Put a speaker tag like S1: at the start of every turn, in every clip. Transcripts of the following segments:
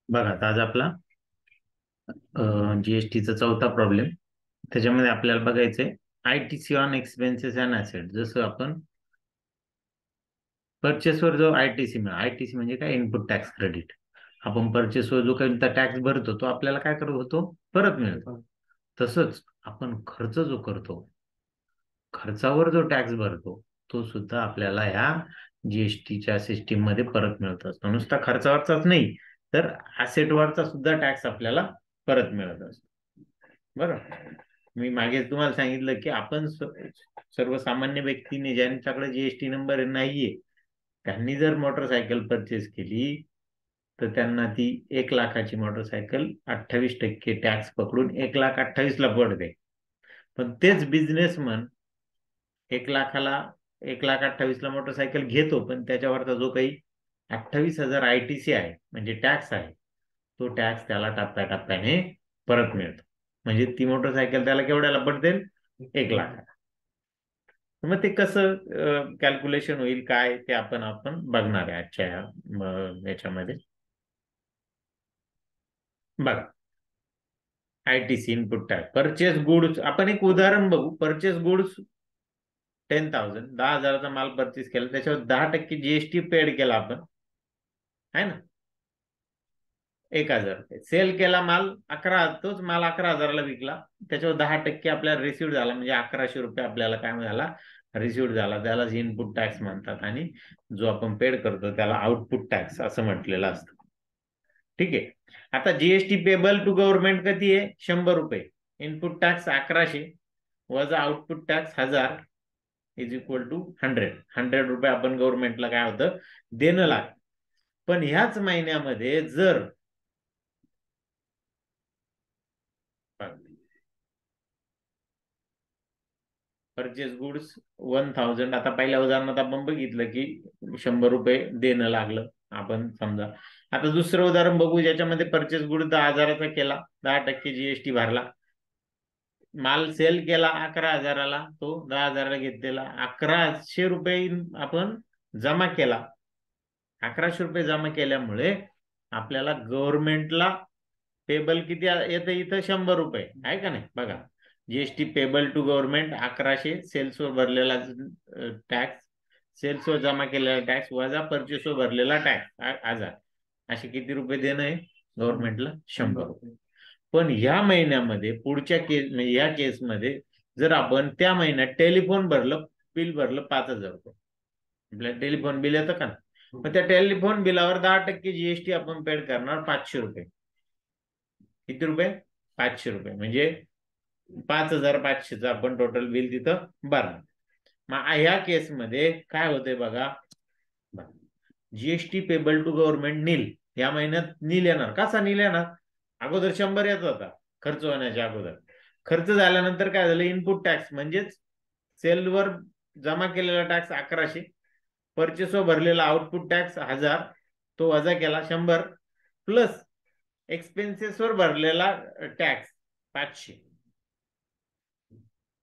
S1: बघा आता आज आपला जीएसटीचा चौथा प्रॉब्लेम. त्याच्यामध्ये आपल्याला बघायचंय ITC on expenses and asset. जसं आपण परचेसवर जो आयटीसी म्हणजे काय, इनपुट टॅक्स क्रेडिट. आपण परचेसवर जो काही टॅक्स भरतो तो आपल्याला काय करत होतो, परत मिळतो. तसंच आपण खर्च जो करतो, खर्चावर जो टॅक्स भरतो, तो सुद्धा आपल्याला ह्या जीएसटीच्या सिस्टीम मध्ये परत मिळत असतो. नुसता खर्चावरचाच नाही, तर ऍसेटवरचा सुद्धा टॅक्स आपल्याला परत मिळत असतो. बरं, मी मागे तुम्हाला सांगितलं की आपण सर्वसामान्य व्यक्तीने ज्यांच्याकडे जीएसटी नंबर नाहीये, त्यांनी जर मोटरसायकल परचेस केली तर त्यांना ती 1,00,000ची मोटरसायकल 28% टॅक्स पकडून 1,28,000ला पडते. पण तेच बिझनेसमन 1,00,000ला 1,28,000ला मोटरसायकल घेतो, पण त्याच्यावरचा जो काही 28,000 आयटीसी आहे म्हणजे टॅक्स आहे, तो टॅक्स त्याला टप्प्याटप्प्याने परत मिळतो. म्हणजे ती मोटरसायकल त्याला केवढ्याला पडते, 1,00,000. मग ते कसं कॅल्क्युलेशन होईल काय, ते आपण आपण बघणार आहे आजच्या याच्यामध्ये. बघा, ITC input tax purchase goods. आपण एक उदाहरण बघू. परचेस गुड्स 10,000, 10,000चा माल परचेस केला, त्याच्यावर 10% जीएसटी पेड केला आपण, आहे ना. 1,000 रुपये सेल केला माल, तोच माल 11,000ला विकला, त्याच्यावर 10% आपल्याला रिसिव्ह झाला, म्हणजे 1100 रुपये आपल्याला काय झाला, रिसिव्ह झाला. त्यालाच इनपुट टॅक्स म्हणतात, आणि जो आपण पेड करतो त्याला आउटपुट टॅक्स असं म्हटलेलं असतं. ठीक आहे. आता जीएसटी पेबल टू गव्हर्नमेंट किती आहे, 100 रुपये. इनपुट टॅक्स 1100 वजा output tax 1000 is equal to 100. 100 रुपये आपण गव्हर्नमेंटला काय होतं, देणं लागतं. पण ह्याच महिन्यामध्ये जर परचेस गुड्स 1,000, आता पहिल्या उदाहरणात आपण बघितलं की 100 रुपये देणं लागलं आपण समजा. आता दुसरं उदाहरण बघू, ज्याच्यामध्ये परचेस गुड 10,000चा केला, 10% जीएसटी भरला. माल सेल केला 11,000ला, तो 10,000ला घेतलेला. 1,100 रुपये आपण जमा केला. 1,100 रुपये जमा केल्यामुळे आपल्याला गव्हर्नमेंटला पेबल किती येतं इथं, 100 रुपये आहे का नाही. बघा, जीएसटी पेबल टू गव्हर्नमेंट 1100, सेल्सवर भरलेला टॅक्स, सेल्सवर जमा केलेला टॅक्स वजा परचेसवर भरलेला टॅक्स 1,000, असे किती रुपये देणं आहे गव्हर्नमेंटला, 100 रुपये. पण ह्या महिन्यामध्ये पुढच्या केस, या केसमध्ये जर आपण त्या महिन्यात टेलिफोन भरलं, बिल भरलं 5,000 रुपये, आपल्याला टेलिफोन बिल येतं का, मग त्या टेलिफोन बिलावर 10% जीएसटी आपण पेड करणार 500 रुपये. किती रुपये, 500 रुपये. म्हणजे 5,500चं आपण टोटल बिल तिथं भरणार. मग ह्या केसमध्ये काय होतंय बघा, जीएसटी पेबल टू गव्हर्नमेंट नील. या महिन्यात नील येणार. कसा नील येणार, अगोदर 100 येत होता खर्च होण्याच्या अगोदर. खर्च झाल्यानंतर काय झालं, इनपुट टॅक्स म्हणजेच सेलवर जमा केलेला टॅक्स 1,100, परचेसवर भरलेला आउटपुट टॅक्स 1000, तो वजा केला 100, प्लस एक्सपेन्सेसवर भरलेला टॅक्स 500,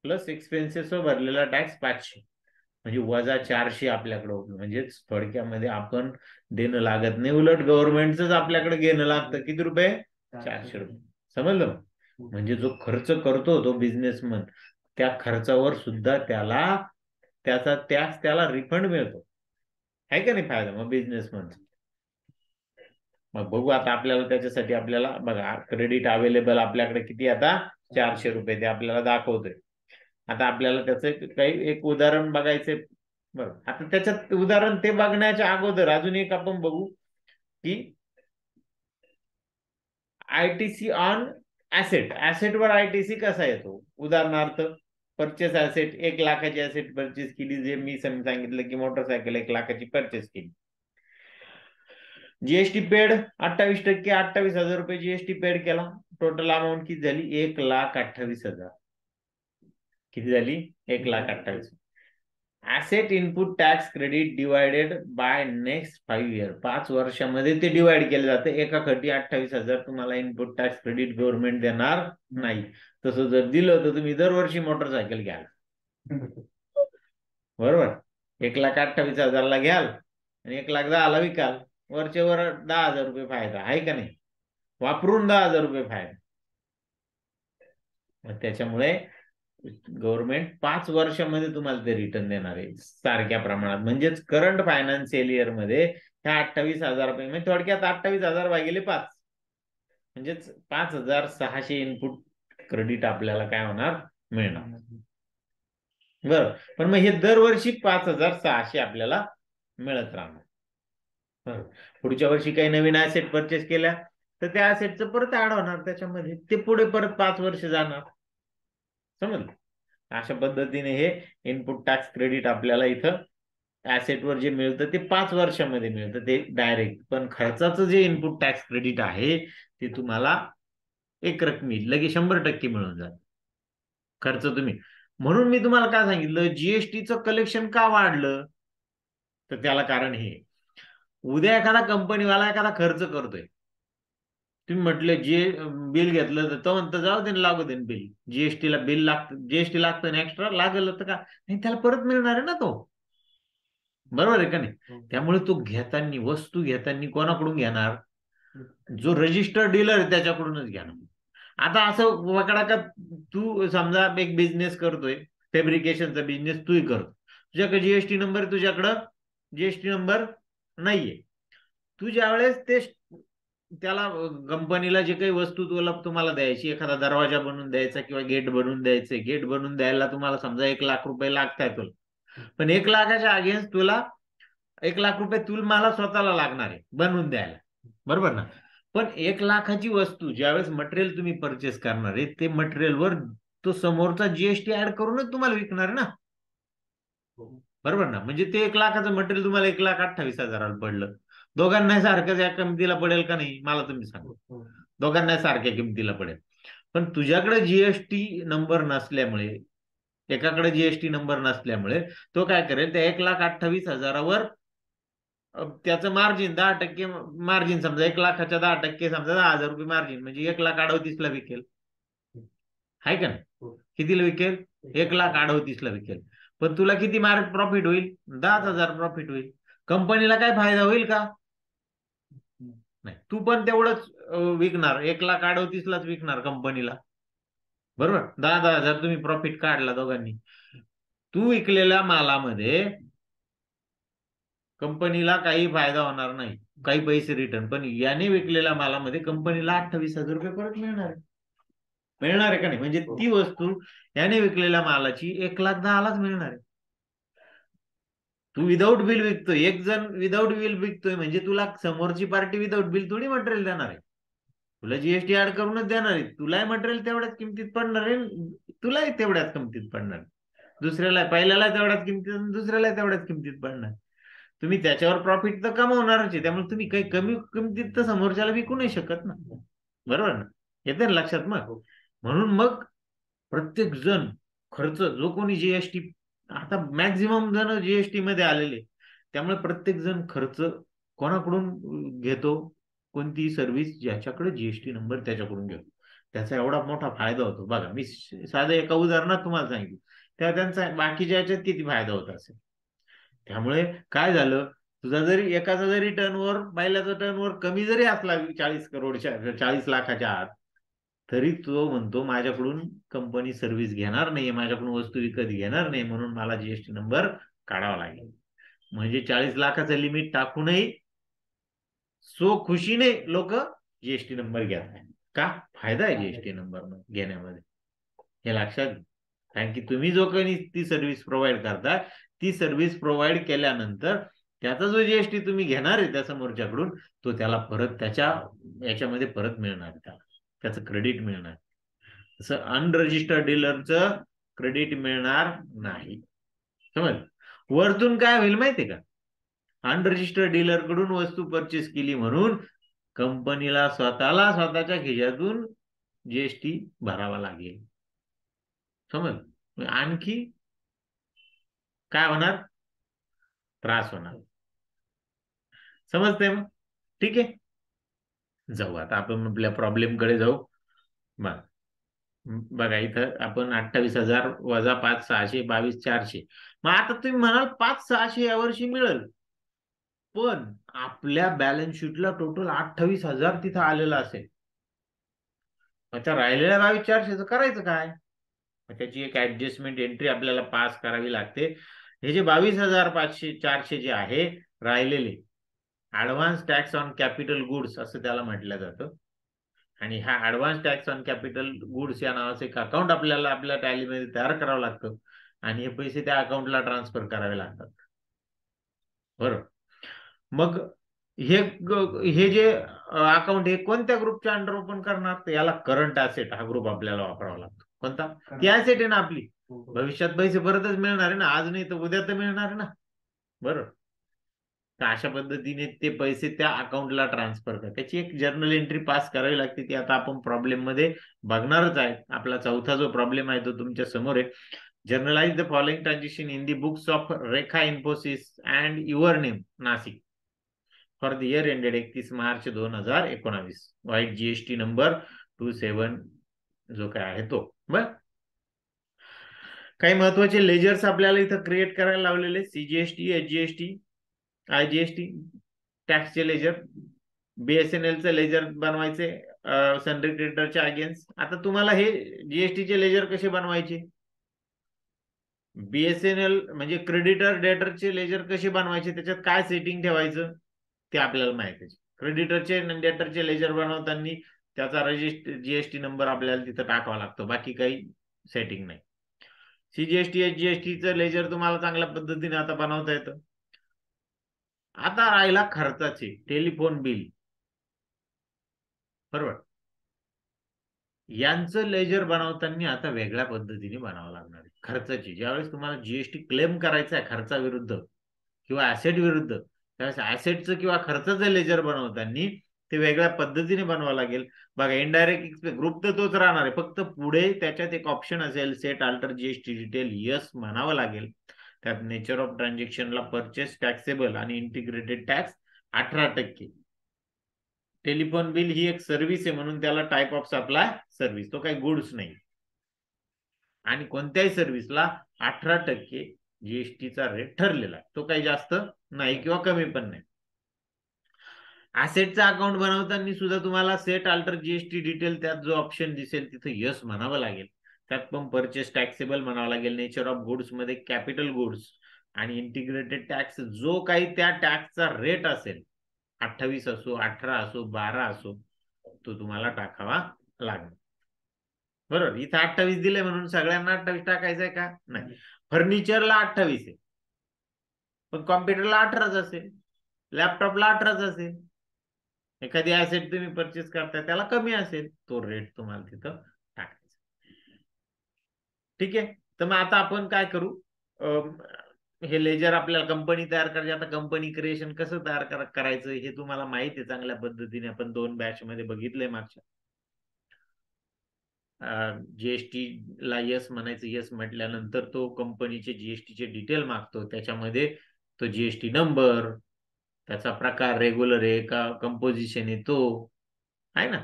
S1: प्लस एक्सपेन्सेसवर भरलेला टॅक्स 500, म्हणजे वजा 400 आपल्याकडे होतं. म्हणजेच थोडक्यामध्ये आपण देणं लागत नाही, उलट गव्हर्नमेंटच आपल्याकडे घेणं लागतं. किती रुपये, 400 रुपये. समजलं. म्हणजे जो खर्च करतो तो बिझनेसमन, त्या खर्चावर सुद्धा त्याचा टॅक्स त्याला रिफंड मिळतो, आहे का नाही फायदा मग बिझनेसमन. मग बघू आता आपल्याला त्याच्यासाठी, आपल्याला बघा क्रेडिट अवेलेबल आपल्याकडे किती, आता 400 रुपये ते आपल्याला दाखवतोय. आता आपल्याला त्याचं काही एक उदाहरण बघायचंय. बरं, आता त्याच्यात उदाहरण ते बघण्याच्या अगोदर अजून एक आपण बघू की आयटीसी ऑन ऍसेटवर आयटीसी कसा येतो. उदाहरणार्थ परचेस ऍसेट, 1,00,000ची ऍसेट परचेस केली, जे मी सांगितलं की मोटरसायकल 1,00,000ची परचेस केली. जीएसटी पेड 28%, 28,000 रुपये जीएसटी पेड केला. टोटल अमाऊंट किती झाली, 1,28,000. किती झाली, 1,28,000. Asset input tax credit divided by next 5 year. 5 वर्षामध्ये ते डिवाइड केलं जातं. एका खटी 28,000 तुम्हाला इनपुट टॅक्स क्रेडिट गव्हर्नमेंट देणार नाही. तसं जर दिलं तर तुम्ही दरवर्षी मोटरसायकल घ्याल. बरोबर, 1,28,000ला घ्याल आणि 1,10,000ला विकाल, वरचे वर 10,000 रुपये फायदा आहे का नाही. वापरून 10,000 रुपये फायदा. मग त्याच्यामुळे गव्हर्नमेंट 5 वर्षामध्ये तुम्हाला ते रिटर्न देणार आहे सारख्या प्रमाणात. म्हणजेच करंट फायनान्शियल इयर मध्ये ह्या 28,000 रुपये म्हणजे थोडक्यात 28,000 भागिले 5 म्हणजेच 5,600 इनपुट क्रेडिट आपल्याला काय होणार मिळणार. बरं, पण मग हे दरवर्षी 5,600 आपल्याला मिळत राहणार. पुढच्या वर्षी काही नवीन ऍसेट परचेस केल्या तर त्या ऍसेटचं परत ऍड होणार त्याच्यामध्ये, ते पुढे परत 5 वर्ष जाणार. समजलं? अशा पद्धतीने हे इनपुट टॅक्स क्रेडिट आपल्याला इथं ऍसेटवर जे मिळतं ते 5 वर्षामध्ये मिळतं ते डायरेक्ट. पण खर्चाचं जे इनपुट टॅक्स क्रेडिट आहे ते तुम्हाला एक रकमी लगेच 100% मिळून जात खर्च तुम्ही. म्हणून मी तुम्हाला काय सांगितलं, जीएसटीचं कलेक्शन का वाढलं, तर त्याला कारण हे, उद्या एखादा कंपनीवाला एखादा खर्च करतोय, तुम्ही म्हटलं जे बिल घेतलं तर तो म्हणतं जाऊ दे लागू दे बिल, जीएसटीला बिल लागतं, जीएसटी लागतं ना एक्स्ट्रा लागलं तर का नाही, त्याला परत मिळणार आहे ना तो. बरोबर आहे का नाही? त्यामुळे तो घेताना, वस्तू घेताना कोणाकडून घेणार, जो रजिस्टर्ड डीलर आहे त्याच्याकडूनच घेणार. आता असं वकडा का तू समजा एक बिझनेस करतोय, फॅब्रिकेशनचा बिझनेस तूही करतो, तुझ्याकडे जीएसटी नंबर, तुझ्याकडं जीएसटी नंबर नाहीये. तू ज्यावेळेस ते त्याला कंपनीला जे काही वस्तू तुम्हाला द्यायची, एखादा दरवाजा बनवून द्यायचा किंवा गेट बनवून द्यायचे, गेट बनवून द्यायला तुम्हाला समजा 1,00,000 रुपये लागताय तुला, पण 1,00,000च्या अगेन्स्ट तुला 1,00,000 रुपये मला स्वतःला लागणार आहे बनवून द्यायला, बरोबर ना? पण 1,00,000ची वस्तू ज्यावेळेस मटेरियल तुम्ही परचेस करणार आहे, ते मटेरियलवर तो समोरचा जीएसटी ऍड करूनच तुम्हाला विकणार ना, बरोबर ना? म्हणजे ते 1,00,000चं मटेरियल तुम्हाला 1,28,000 पडलं, दोघांना सारखं या किमतीला पडेल का नाही मला तुम्ही सांगा? दोघांना सारख्या किमतीला पडेल. पण तुझ्याकडे जीएसटी नंबर नसल्यामुळे, एकाकडे जीएसटी नंबर नसल्यामुळे तो काय करेल, त्या 1,28,000वर त्याचं मार्जिन 10% मार्जिन, समजा 1,00,000च्या 10% समजा 10,000 रुपये मार्जिन, म्हणजे 1,38,000ला विकेल. आहे का नाही? कितीला विकेल? 1,38,000ला विकेल. पण तुला किती प्रॉफिट होईल? 10,000 प्रॉफिट होईल. कंपनीला काय फायदा होईल का? नाही. तू पण तेवढंच विकणार, 1,38,000लाच विकणार कंपनीला, बरोबर? 10,000 तुम्ही प्रॉफिट काढला दोघांनी. तू विकलेल्या मालामध्ये कंपनीला काही फायदा होणार नाही, काही पैसे रिटर्न, पण याने विकलेल्या मालामध्ये कंपनीला 28,000 रुपये परत मिळणार आहे. मिळणार आहे का नाही? म्हणजे ती वस्तू याने विकलेल्या मालाची 1,10,000लाच मिळणार आहे. तू विदाऊट बिल विकतोय, एक जण विदाऊट बिल विकतोय, म्हणजे तुला समोरची पार्टी विदाऊट बिल थोडी मटेरियल देणार आहे, तुला जीएसटी ऍड करूनच देणार आहे. तुलाही मटेरियल तेवढ्याच किमतीत पडणार आहे, तुलाही तेवढ्याच किमतीत पडणार, दुसऱ्याला पहिल्याला तेवढ्याच किमतीत, दुसऱ्याला तेवढ्याच किमतीत पडणार. तुम्ही त्याच्यावर प्रॉफिट तर कमावणारच आहे, त्यामुळे तुम्ही काही कमी किमतीत तर समोरच्याला विकू नाही शकत ना, बरोबर ना? येते ना लक्षात? मग म्हणून मग प्रत्येक जण खर्च, जो कोणी जीएसटी, आता मॅक्झिमम जण जीएसटी मध्ये आलेले, त्यामुळे प्रत्येक जण खर्च कोणाकडून घेतो, कोणती सर्व्हिस ज्याच्याकडे जीएसटी नंबर त्याच्याकडून घेतो, त्याचा एवढा मोठा फायदा होतो. बघा, मी साधं एका उदाहरणात तुम्हाला सांगितलं, त्या त्यांचा बाकीच्या याच्यात किती फायदा होत असेल. त्यामुळे काय झालं, तुझा जरी एकाचा जरी टर्नओव्हर, पहिल्याचा टर्नओव्हर कमी जरी असला 40 करोडच्या, 40 लाखाच्या आत, तरी तो म्हणतो माझ्याकडून कंपनी सर्व्हिस घेणार नाही, माझ्याकडून वस्तू विकत घेणार नाही, म्हणून मला जीएसटी नंबर काढावा लागेल. म्हणजे 40 लाखाचं लिमिट टाकूनही सो खुशीने लोक जीएसटी नंबर घेत नाही. का? फायदा आहे जीएसटी नंबर घेण्यामध्ये, हे लक्षात घ्या. कारण की तुम्ही जो काही ती सर्व्हिस प्रोव्हाइड करता, ती सर्व्हिस प्रोव्हाइड केल्यानंतर त्याचा जो जीएसटी तुम्ही घेणार आहे त्या समोरच्याकडून, तो त्याला परत त्याच्या याच्यामध्ये परत मिळणार, त्याचं क्रेडिट मिळणार. तसं अनरजिस्टर्ड डीलरचं क्रेडिट मिळणार नाही. समज, वरतून काय होईल माहितीये का, अनरजिस्टर्ड डीलर कडून वस्तू परचेस केली म्हणून कंपनीला स्वतःला स्वतःच्या खिशातून जीएसटी भरावा लागेल. समज, आणखी काय होणार, त्रास होणार. समजते? मग ठीक आहे, जाऊ आता आपण आपल्या प्रॉब्लेम कडे जाऊ. बघा, इथं आपण 28,000 वजा 5,600 22,400. मग आता तुम्ही म्हणाल 5,600 यावर्षी मिळेल, पण आपल्या बॅलन्स शीटला टोटल 28,000 तिथं आलेलं असेल. आता राहिलेल्या 22,400 करायचं काय? त्याची एक ऍडजस्टमेंट एंट्री आपल्याला पास करावी लागते. हे जे 22,500 400 जे आहे राहिलेले, advance tax on capital goods असं त्याला म्हटलं जातं. आणि हा advance tax on capital goods या नावाचं एक अकाउंट आपल्याला आपल्या टॅलीमध्ये तयार करावं लागतं आणि हे पैसे त्या अकाउंटला ट्रान्सफर करावे लागतात. बरोबर. मग हे हे जे अकाउंट हे कोणत्या ग्रुपच्या अंडर ओपन करणार, तर याला करंट ऍसेट हा ग्रुप आपल्याला वापरावा लागतो. कोणता? ती ऍसेट आहे ना आपली, भविष्यात पैसे परतच मिळणार आहे ना, आज नाही तर उद्या तर मिळणार आहे ना. बरोबर. तर अशा पद्धतीने ते पैसे त्या अकाउंटला ट्रान्सफर कर, त्याची एक जर्नल एंट्री पास करावी लागते. ती आता आपण प्रॉब्लेम मध्ये बघणारच आहे. आपला चौथा जो प्रॉब्लेम आहे तो तुमच्या समोर आहे. Generalized the following transaction in the books of Rekha Infosys and your name Nashik for the year ended 31 March 2019. वाईट जीएसटी नंबर 27 जो काय आहे तो. बर, काही महत्वाचे लेजर्स आपल्याला इथं क्रिएट करायला लावलेले: सीजीएसटी, एचजीएसटी, आयजीएसटी, टॅक्सचे लेजर, बीएसएनएलचे लेजर बनवायचे सनरी क्रेडिटरच्या अगेन्स्ट. आता तुम्हाला हे जीएसटीचे लेजर कसे बनवायचे, बीएसएनएल म्हणजे क्रेडिटर डेटरचे लेजर कसे बनवायचे, त्याच्यात काय सेटिंग ठेवायचं ते आपल्याला माहिती आहे. क्रेडिटरचे आणि डेटरचे लेजर बनवताना त्याचा जीएसटी नंबर आपल्याला तिथं टाकावा लागतो, बाकी काही सेटिंग नाही. सीजीएसटी एचजीएसटीचं लेजर तुम्हाला चांगल्या पद्धतीने आता बनवता येतं. आता राहिला खर्चाचे टेलिफोन बिल. बरोबर. यांचं लेजर बनवताना आता वेगळ्या पद्धतीने बनावं लागणार आहे. खर्चाची ज्यावेळेस तुम्हाला जीएसटी क्लेम करायचा आहे खर्चाविरुद्ध किंवा ऍसेट विरुद्ध, त्यावेळेस ऍसेटचं किंवा खर्चाचं लेजर बनवताना ते वेगळ्या पद्धतीने बनवावं लागेल. बघा, इनडायरेक्ट ग्रुप तर तोच राहणार आहे, फक्त पुढे त्याच्यात एक ऑप्शन असेल set alter GST detail, yes म्हणावं लागेल. त्यात नेचर ऑफ ट्रान्झॅक्शनला परचेस टॅक्सेबल आणि इंटिग्रेटेड टॅक्स 18%. टेलिफोन बिल ही एक सर्व्हिस आहे म्हणून त्याला टाईप ऑफ सप्लाय सर्व्हिस, तो काही गुड्स नाही. आणि कोणत्याही सर्व्हिसला 18% जीएसटीचा रेट ठरलेला आहे, तो काही जास्त नाही किंवा कमी पण नाही. ऍसेटचा अकाउंट बनवताना सुद्धा तुम्हाला सेट अल्टर जीएसटी डिटेल, त्यात जो ऑप्शन दिसेल तिथे यस म्हणावं लागेल. त्यात पण परचेस टॅक्सेबल म्हणावं लागेल. नेचर ऑफ गुड्स मध्ये कॅपिटल गुड्स आणि इंटिग्रेटेड टॅक्स जो काही त्या टॅक्सचा रेट असेल, 28 असो, 18 असो, 12 असो, तो तुम्हाला टाकावा लागेल. बरोबर. इथं 28 दिले म्हणून सगळ्यांना 28 टाकायचंय का? नाही. फर्निचरला 28 आहे, पण कॉम्प्युटरला 18च असेल, लॅपटॉपला 18च असेल. एखादी ऍसेट तुम्ही परचेस करताय त्याला कमी असेल, तो रेट तुम्हाला तिथं टाकायचा. ठीक आहे. तर मग आता आपण काय करू, हे लेजर आपल्याला कंपनी तयार करायची. आता कंपनी क्रिएशन कसं तयार करायचं हे तुम्हाला माहिती आहे चांगल्या पद्धतीने, आपण 2 बॅच मध्ये बघितलंय मागच्या. जीएसटी ला यस म्हणायचं, यस म्हटल्यानंतर तो कंपनीचे जीएसटीचे डिटेल मागतो, त्याच्यामध्ये तो जीएसटी नंबर, त्याचा प्रकार रेग्युलर आहे का कंपोजिशन आहे तो आहे ना,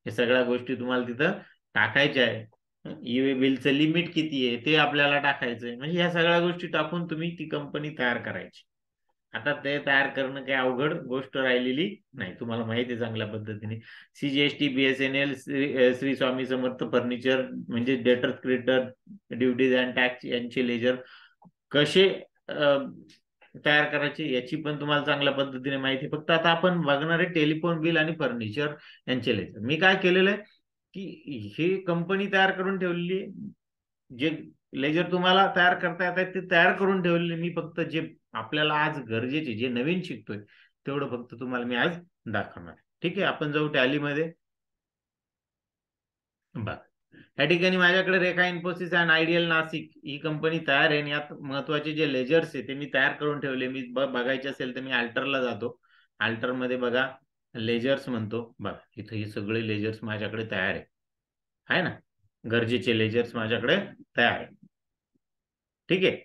S1: हे सगळ्या गोष्टी तुम्हाला तिथं टाकायच्या आहे. ई बिलचं लिमिट किती आहे ते आपल्याला टाकायचंय. म्हणजे ह्या सगळ्या गोष्टी टाकून तुम्ही ती कंपनी तयार करायची. आता ते तयार करणं काही अवघड गोष्ट राहिलेली नाही, तुम्हाला माहिती आहे चांगल्या पद्धतीने. CGST, BSNL, Shri Swami Samarth furniture म्हणजे डेटर क्रेडिटर ड्युटीज अँड टॅक्स यांचे लेजर कसे तयार करायचे याची पण तुम्हाला चांगल्या पद्धतीने माहिती. फक्त आता आपण बघणार आहे टेलिफोन बिल आणि फर्निचर यांचे लेजर. मी काय केलेलं आहे की हे कंपनी तयार करून ठेवलेली, जे लेजर तुम्हाला तयार करता येत आहेत ते तयार करून ठेवलेले. मी फक्त जे आपल्याला आज गरजेचे, जे नवीन शिकतोय तेवढं फक्त तुम्हाला मी आज दाखवणार. ठीक आहे, आपण जाऊ टॅलीमध्ये. बघा, या ठिकाणी माझ्याकडे रेखा इन्फोसिस अँड आयडियल नाशिक ही कंपनी तयार आहे. यात महत्वाचे जे लेजर्स आहे ते मी तयार करून ठेवले. मी बघायचे असेल तर मी अल्टरला जातो. अल्टर मध्ये बघा, लेजर्स म्हणतो. बघा, इथे हे सगळे लेजर्स माझ्याकडे तयार आहे ना, गरजेचे लेजर्स माझ्याकडे तयार आहे. ठीक आहे.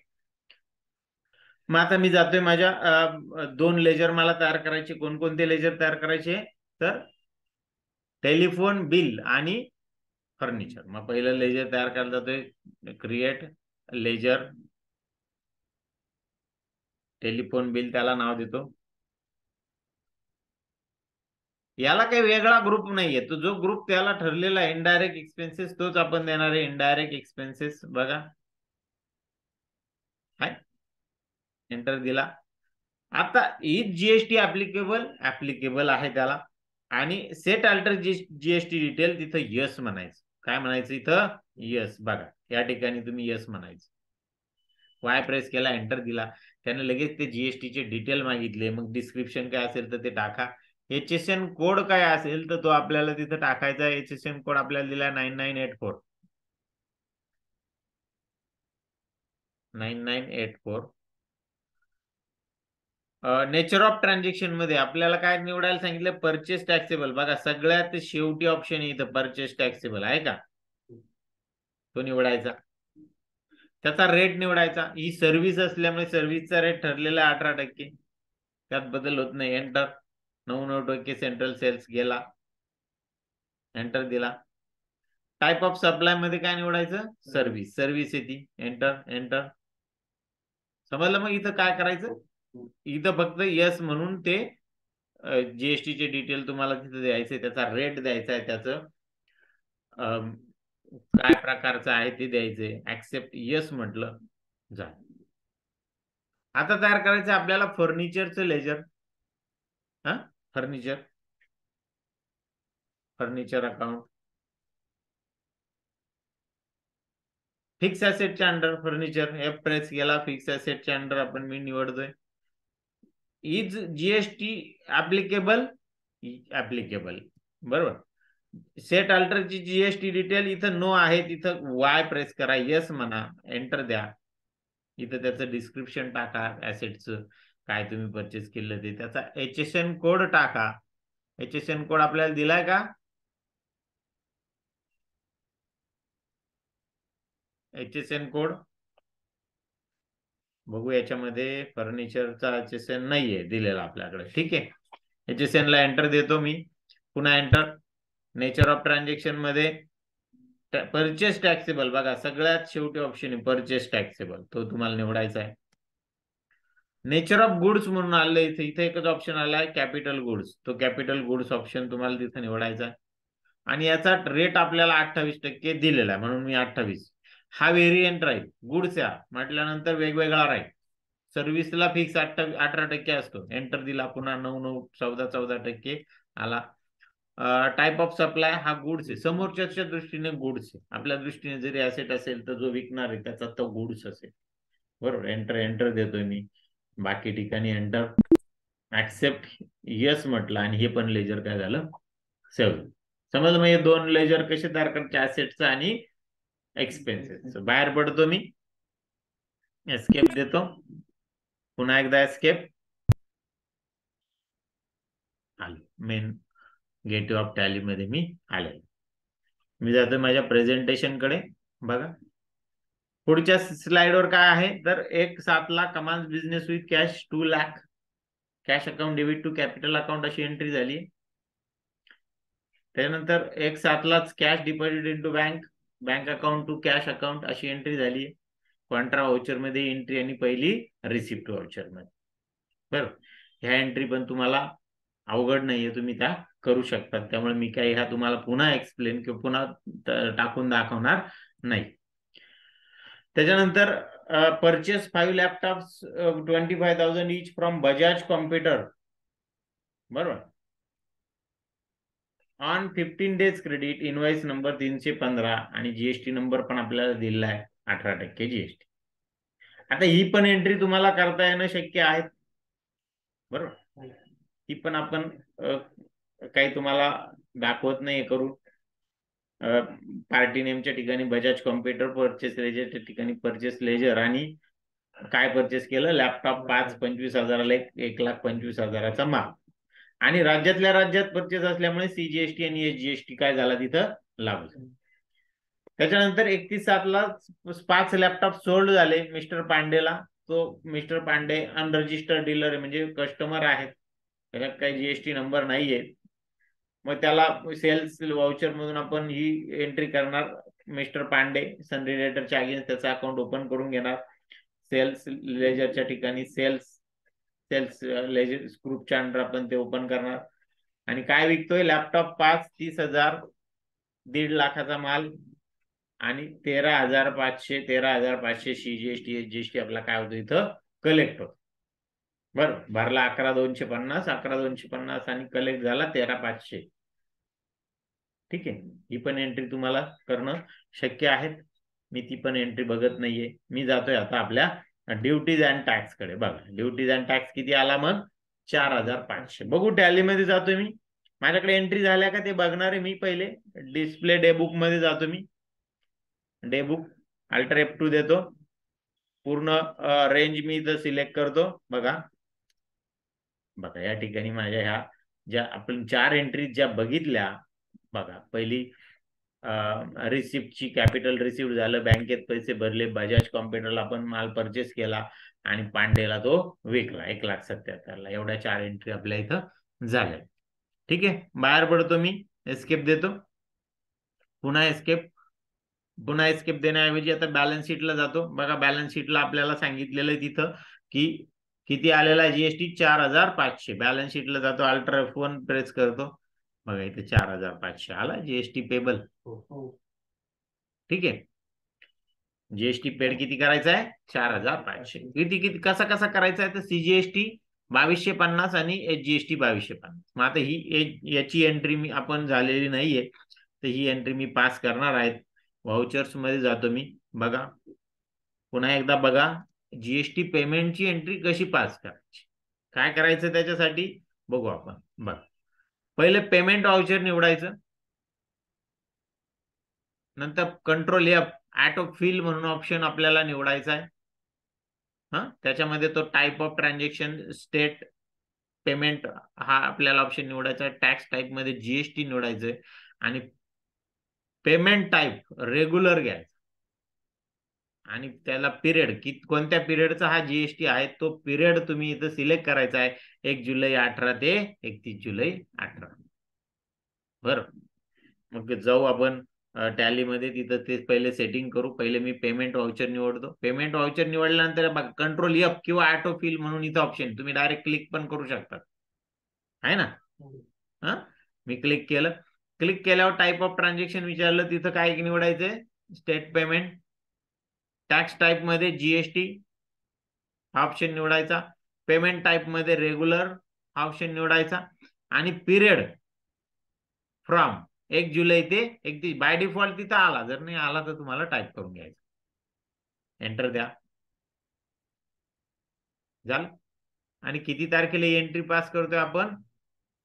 S1: मग आता मी जातोय माझ्या 2 लेजर मला तयार करायचे. कोणकोणते लेजर तयार करायचे, तर टेलिफोन बिल आणि फर्निचर. मग पहिलं लेजर तयार करायला जातोय, क्रिएट लेजर टेलिफोन बिल, त्याला नाव देतो. याला काही वेगळा ग्रुप नाहीये, तो जो ग्रुप त्याला ठरलेला इनडायरेक्ट एक्सपेन्सेस तोच आपण देणार आहे इनडायरेक्ट एक्सपेन्सेस. बघा हाय, एंटर दिला. आता इज जीएसटी ऍप्लिकेबल आहे त्याला, आणि सेट अल्टर जीएसटी डिटेल तिथं यस म्हणायचं. काय म्हणायचं इथं? यस. बघा या ठिकाणी तुम्ही यस म्हणायचं. वाय प्रेस केला, एंटर दिला, त्याने लगेच ते जीएसटीचे डिटेल मागितले. मग डिस्क्रिप्शन काय असेल तर ते टाका. HSN कोड काय असेल तर तो आपल्याला तिथं टाकायचा. HSN कोड आपल्याला दिला 9984. 9984. नेचर ऑफ ट्रान्झॅक्शन मध्ये आपल्याला काय निवडायला सांगितलं? Purchase taxable. बघा सगळ्यात शेवटी ऑप्शन इथं परचेस टॅक्सेबल आहे का, तो निवडायचा. त्याचा रेट निवडायचा. ही सर्व्हिस असल्यामुळे सर्व्हिसचा रेट ठरलेला आहे 18%, त्यात बदल होत नाही. एंटर. 99% सेंट्रल सेल्स गेला, एंटर दिला. टाइप ऑफ सप्लाय मध्ये काय निवडायचं? सर्व्हिस. सर्व्हिस येते, एंटर एंटर. समजलं? मग इथं काय करायचं? इथं फक्त यस म्हणून ते जीएसटी चे डिटेल तुम्हाला तिथे द्यायचे, त्याचा रेट द्यायचा आहे, त्याचं काय प्रकारचं आहे ते द्यायचे. ऍक्सेप्ट यस म्हटलं जा. आता तयार करायचं आपल्याला फर्निचरचं लेजर. हा, फर्निचर अकाउंट. फिक्स ऍसेटच्या अंडर फर्निचर, एफ प्रेस केला. फिक्स ऍसेटच्या अंडर आपण मी निवडतोय. इज जीएसटी ऍप्लिकेबल बरोबर. सेट अल्टरची जीएसटी डिटेल इथं नो आहे, तिथं वाय प्रेस करा, यस म्हणा, एंटर द्या. इथं त्याचं डिस्क्रिप्शन टाका, ऍसेटचं काय तुम्ही परचेस केलं ते, त्याचा HSN कोड टाका. HSN कोड आपल्याला दिलाय का? HSN कोड बघू. याच्यामध्ये फर्निचरचा HSN नाहीये दिलेला आपल्याकडे. ठीक आहे, HSN ला एंटर देतो मी. पुन्हा एंटर. नेचर ऑफ ट्रान्झॅक्शन मध्ये परचेस टॅक्सेबल. बघा सगळ्यात शेवटी ऑप्शन आहे परचेस टॅक्सेबल, तो तुम्हाला निवडायचा आहे. नेचर ऑफ गुड्स म्हणून आलं इथे, इथे एकच ऑप्शन आलाय कॅपिटल गुड्स, तो कॅपिटल गुड्स ऑप्शन तुम्हाला तिथे निवडायचा आहे. आणि याचा रेट आपल्याला 28% दिलेला आहे, म्हणून मी 28. हा व्हेरियंट राहील. गुड्स या म्हटल्यानंतर वेगवेगळा राहील. सर्व्हिसला फिक्स 18% असतो. एंटर दिला, पुन्हा 9 9 14 14% आला. टाइप ऑफ सप्लाय हा गुड्स आहे, समोरच्याच्या दृष्टीने गुड्स आहे, आपल्या दृष्टीने जरी ऍसेट असेल तर जो विकणार आहे त्याचा तो गुड्स असेल. बरोबर. एंटर एंटर देतोय मी. बाकी ठिकाणी एंटर. ऍक्सेप्ट यस म्हटलं, आणि हे पण लेजर काय झालं? सेव्ह. समज मग हे दोन लेजर कसे तयार करायचे? ऍसेटचं आणि एक्सपेन्सेस. बाहेर पडतो मी, एस्केप देतो, पुन्हा एकदा एस्केप. आलो मेन गेटवे ऑफ टॅली मध्ये मी आले. मी जातोय माझ्या प्रेझेंटेशन कडे. बघा पुढच्या स्लाइडवर काय आहे तर 1,07,00,000 command business with cash 2,00,000 cash account debit to capital account अशी एंट्री झाली. त्यानंतर 1,07,00,000 cash deposit into bank account to cash account अशी एंट्री झाली. कॉन्ट्रा व्हाउचर मध्ये एंट्री आणि पहिली रिसिप्ट व्हाउचर मध्ये. बरं, ह्या एंट्री पण तुम्हाला अवघड नाहीये, तुम्ही त्या करू शकतात. त्यामुळे मी काही ह्या तुम्हाला पुन्हा एक्सप्लेन किंवा पुन्हा टाकून दाखवणार नाही. त्याच्यानंतर purchase 5 laptops 25,000 each from Bajaj computer. बरोबर. On 15 days credit. Invoice number 315 आणि जीएसटी नंबर पण आपल्याला दिलेला आहे 18% जीएसटी. आता ही पण एंट्री तुम्हाला करता येणं शक्य आहे. बरोबर. ही पण आपण काही तुम्हाला दाखवत नाही करू. पार्टी नेमच्या ठिकाणी बजाज कॉम्प्युटर, परचेस लेजरच्या ठिकाणी परचेस लेजर, आणि काय परचेस केलं? लॅपटॉप 5 25,000ला 1,25,000चा माल. आणि राज्यातल्या राज्यात परचेस असल्यामुळे सीजीएसटी आणि एसजीएसटी काय झाला तिथं लागू झाला. त्याच्यानंतर 31/7ला 5 लॅपटॉप सोल्ड झाले मिस्टर पांडेला. तो मिस्टर पांडे अनरजिस्टर्ड डीलर आहे, म्हणजे कस्टमर आहेत, त्याच्यात काही जीएसटी नंबर नाहीये. मग त्याला सेल्स वाउचर मधून आपण ही एंट्री करणार. मिस्टर पांडे सन रिलेटरच्या अगेन्स्ट त्याचा अकाउंट ओपन करून घेणार. सेल्स लेजरच्या ठिकाणी सेल्स लेजर ग्रुपच्या अंडर आपण ते ओपन करणार. आणि काय विकतोय? लॅपटॉप 5, 30,000, 1.5 लाखाचा माल आणि 13,500, 13,500 CGST SGST आपला काय होतो इथं कलेक्ट होतो. बरं, भरला 11,250, 11,250 आणि कलेक्ट झाला 13,500. ठीक आहे, ही पण एंट्री तुम्हाला करणं शक्य आहे. मी ती पण एंट्री बघत नाहीये. मी जातोय आता आपल्या ड्युटीज अँड टॅक्स कडे. बघा, ड्युटीज अँड टॅक्स किती आला मग? 4,500. बघू, टॅलीमध्ये जातोय मी. माझ्याकडे एंट्री झाल्या का ते बघणार आहे मी. पहिले डिस्प्ले डे बुक मध्ये जातो मी. डे बुक अल्टर F2 देतो. पूर्ण रेंज मी इथं सिलेक्ट करतो. बघा बघा, या ठिकाणी माझ्या ह्या ज्या आपण 4 एंट्रीज ज्या बघितल्या, बघा पहिली रिसिप्टची कॅपिटल रिसिप्ट झालं, बँकेत पैसे भरले, बजाज कॉम्प्युटरला आपण माल परचेस केला आणि पांडेला तो विकला 1,77,000ला. एवढ्या 4 एंट्री आपल्या इथं झाल्या. ठीक आहे, बाहेर पडतो मी, एस्केप देतो. पुन्हा एस्केप देण्याऐवजी आता बॅलन्स शीटला जातो. बघा, बॅलन्स शीटला आपल्याला सांगितलेलं आहे तिथं की किती आलेला आहे जीएसटी? 4,500. बॅलन्स शीटला जातो, अल्टर F1 प्रेस करतो. बघा इथे 4,500 आला जीएसटी पेबल. ठीक आहे, जीएसटी पेड किती करायचा आहे? 4,500. किती किती कसा कसा करायचा आहे? तर सीजीएसटी 2,250 आणि एसजीएसटी 2,250. मग आता ही याची एंट्री मी आपण झालेली नाहीये, तर ही एंट्री मी पास करणार आहे. व्हाउचर्स मध्ये जातो मी. बघा पुन्हा एकदा बघा, जीएसटी पेमेंटची एंट्री कशी पास करायची, काय करायचं त्याच्यासाठी बघू आपण. बघा, पहिले पेमेंट व्हाउचर निवडायचं. नंतर कंट्रोल F ऑटो फिल म्हणून ऑप्शन आपल्याला निवडायचा आहे. त्याच्यामध्ये तो type of transaction state payment हा आपल्याला ऑप्शन निवडायचा आहे. टॅक्स टाइप मध्ये जीएसटी निवडायचंय आणि पेमेंट टाइप रेग्युलर घ्यायचा आणि त्याला पिरियड कोणत्या पिरियडचा हा जीएसटी आहे तो पिरियड तुम्ही इथं सिलेक्ट करायचा आहे. 1 जुलै 18 ते 31 जुलै 18. बरं, मग जाऊ आपण टॅलीमध्ये. तिथं ते पहिले सेटिंग करू. पहिले मी पेमेंट व्हाउचर निवडतो. पेमेंट व्हाउचर निवडल्यानंतर बघा, कंट्रोल F किंवा ऑटो फिल म्हणून इथं ऑप्शन, तुम्ही डायरेक्ट क्लिक पण करू शकता, आहे ना. मी क्लिक केलं. क्लिक केल्यावर टाइप ऑफ ट्रान्झॅक्शन विचारलं, तिथं काय निवडायचंय? State payment. टॅक्स टाइप मध्ये जीएसटी ऑप्शन निवडायचा. पेमेंट टाइप मध्ये रेग्युलर ऑप्शन निवडायचा आणि पिरियड फ्रॉम 1 जुलै ते 31. बाय डिफॉल्ट तिथं आला, जर नाही आला तर तुम्हाला टाइप करून घ्यायचं. एंटर द्या. झालं. आणि किती तारखेला एंट्री पास करतोय आपण?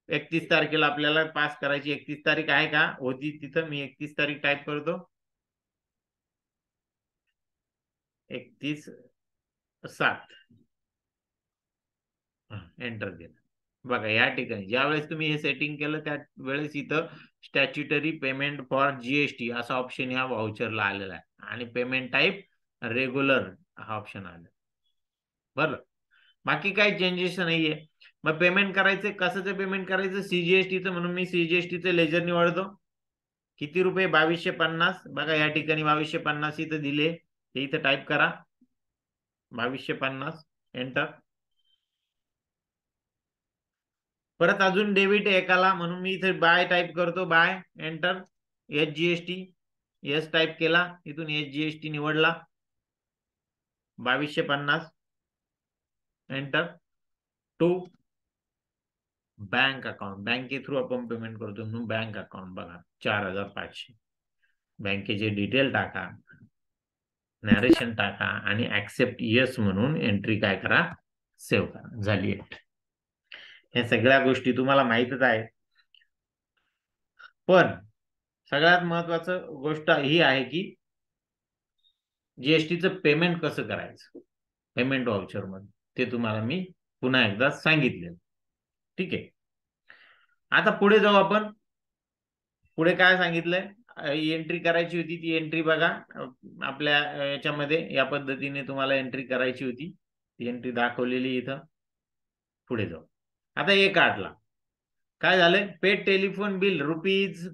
S1: 31 तारखेला आपल्याला पास करायची. 31 तारीख आहे का? होती तिथं. मी 31 तारीख टाइप करतो. 31/7. एंटर दिलं. बघा, या ठिकाणी ज्या वेळेस तुम्ही हे सेटिंग केलं त्या वेळेस इथं स्टॅच्युटरी पेमेंट फॉर जीएसटी असा ऑप्शन ह्या व्हाउचरला आलेला आहे आणि पेमेंट टाइप रेग्युलर हा ऑप्शन आला. बरं, बाकी काही चेंजेस नाहीये. मग पेमेंट करायचं कशाचं पेमेंट करायचं? सीजीएसटीचं. म्हणून मी सीजीएसटीचं लेजर निवडतो. किती रुपये? 2,250. बघा या ठिकाणी 2,250 इथं दिले, हे इथं टाइप करा 2,250. एंटर. परत अजून डेबिट एकाला, म्हणून मी इथे बाय टाइप करतो. By. Enter. SGST S type केला, इथून एसजीएसटी निवडला 2,250. एंटर. टू बँक अकाउंट, बँके थ्रू आपण पेमेंट करतो म्हणून बँक अकाउंट. बघा 4,500. बँकेचे डिटेल टाका, नॅरेशन टाका आणि ऍक्सेप्ट येस म्हणून एंट्री काय करा? सेव्ह करा. झाली. हे सगळ्या गोष्टी तुम्हाला माहितच आहे, पण सगळ्यात महत्वाचं गोष्ट ही आहे की जीएसटीचं पेमेंट कसं करायचं पेमेंट व्हाउचर मध्ये, ते तुम्हाला मी पुन्हा एकदा सांगितले. ठीक आहे, आता पुढे जाऊ आपण. पुढे काय सांगितलंय? एंट्री करायची होती ती एंट्री बघा आपल्या याच्यामध्ये या पद्धतीने तुम्हाला एंट्री करायची होती. ती एंट्री दाखवलेली इथं. पुढे जाऊ. आता एक काढला, काय झालंय? Paid telephone bill rupees,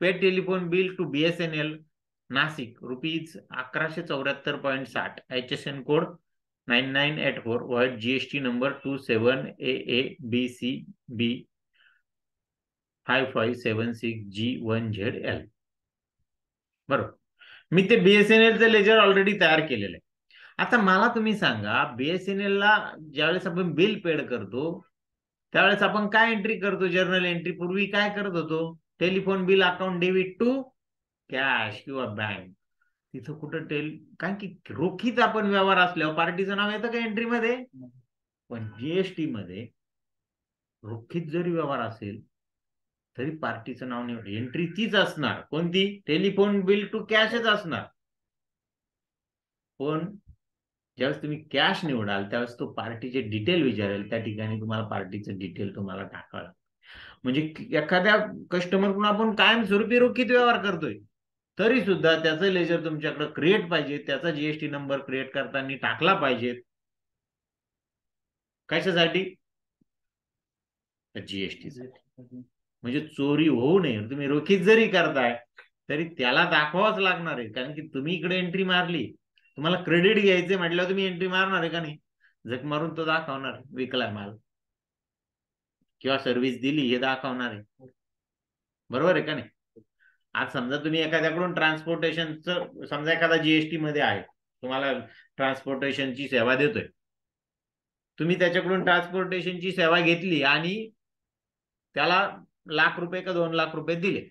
S1: paid telephone bill to BSNL Nashik rupees 1174.60. HSN code 9984. वाईट जीएसटी नंबर 27AABCB 5576G1ZL. बरोबर. मी ते बीएसएनएलचं लेजर ऑलरेडी तयार केलेलं आहे. आता मला तुम्ही सांगा, बीएसएनएल ला ज्यावेळेस आपण बिल पेड करतो त्यावेळेस आपण काय एंट्री करतो? Journal entry. पूर्वी काय करत होतो? Telephone bill account debit to cash किंवा बँक. तिथं कुठं कारण की रोखीच आपण व्यवहार असल्यावर पार्टीचं नाव येतं का एंट्रीमध्ये? पण जीएसटी मध्ये रोखीत जरी व्यवहार असेल तरी पार्टीचं नाव नाही, एंट्री तीच असणार. कोणती? टेलिफोन बिल टू कॅशच असणार. पण ज्यावेळेस तुम्ही कॅश निवडाल त्यावेळेस तो पार्टीचे डिटेल विचारेल, त्या ठिकाणी तुम्हाला पार्टीचं डिटेल तुम्हाला टाकावं. म्हणजे एखाद्या कस्टमरकडून आपण कायमस्वरूपी रोखीत व्यवहार करतोय तरी सुद्धा त्याचं लेजर तुमच्याकडे क्रिएट पाहिजे, त्याचा जीएसटी नंबर क्रिएट करताना टाकला पाहिजे. कशासाठी? जीएसटी साठी. म्हणजे चोरी होऊ नये. तुम्ही रोखीत जरी करताय तरी त्याला दाखवावंच लागणार आहे, कारण की तुम्ही इकडे एंट्री मारली, तुम्हाला क्रेडिट घ्यायचे म्हटल्यावर तुम्ही एंट्री मारणार आहे का नाही? झक मारून तो दाखवणार विकलाय माल किंवा सर्व्हिस दिली हे दाखवणार आहे. बरोबर आहे का नाही? आज समजा तुम्ही एखाद्याकडून ट्रान्सपोर्टेशनचं, समजा एखादा जीएसटी मध्ये आहे, तुम्हाला ट्रान्सपोर्टेशनची सेवा देतोय, तुम्ही त्याच्याकडून ट्रान्सपोर्टेशनची सेवा घेतली आणि त्याला ₹1,00,000 का ₹2,00,000 दिले,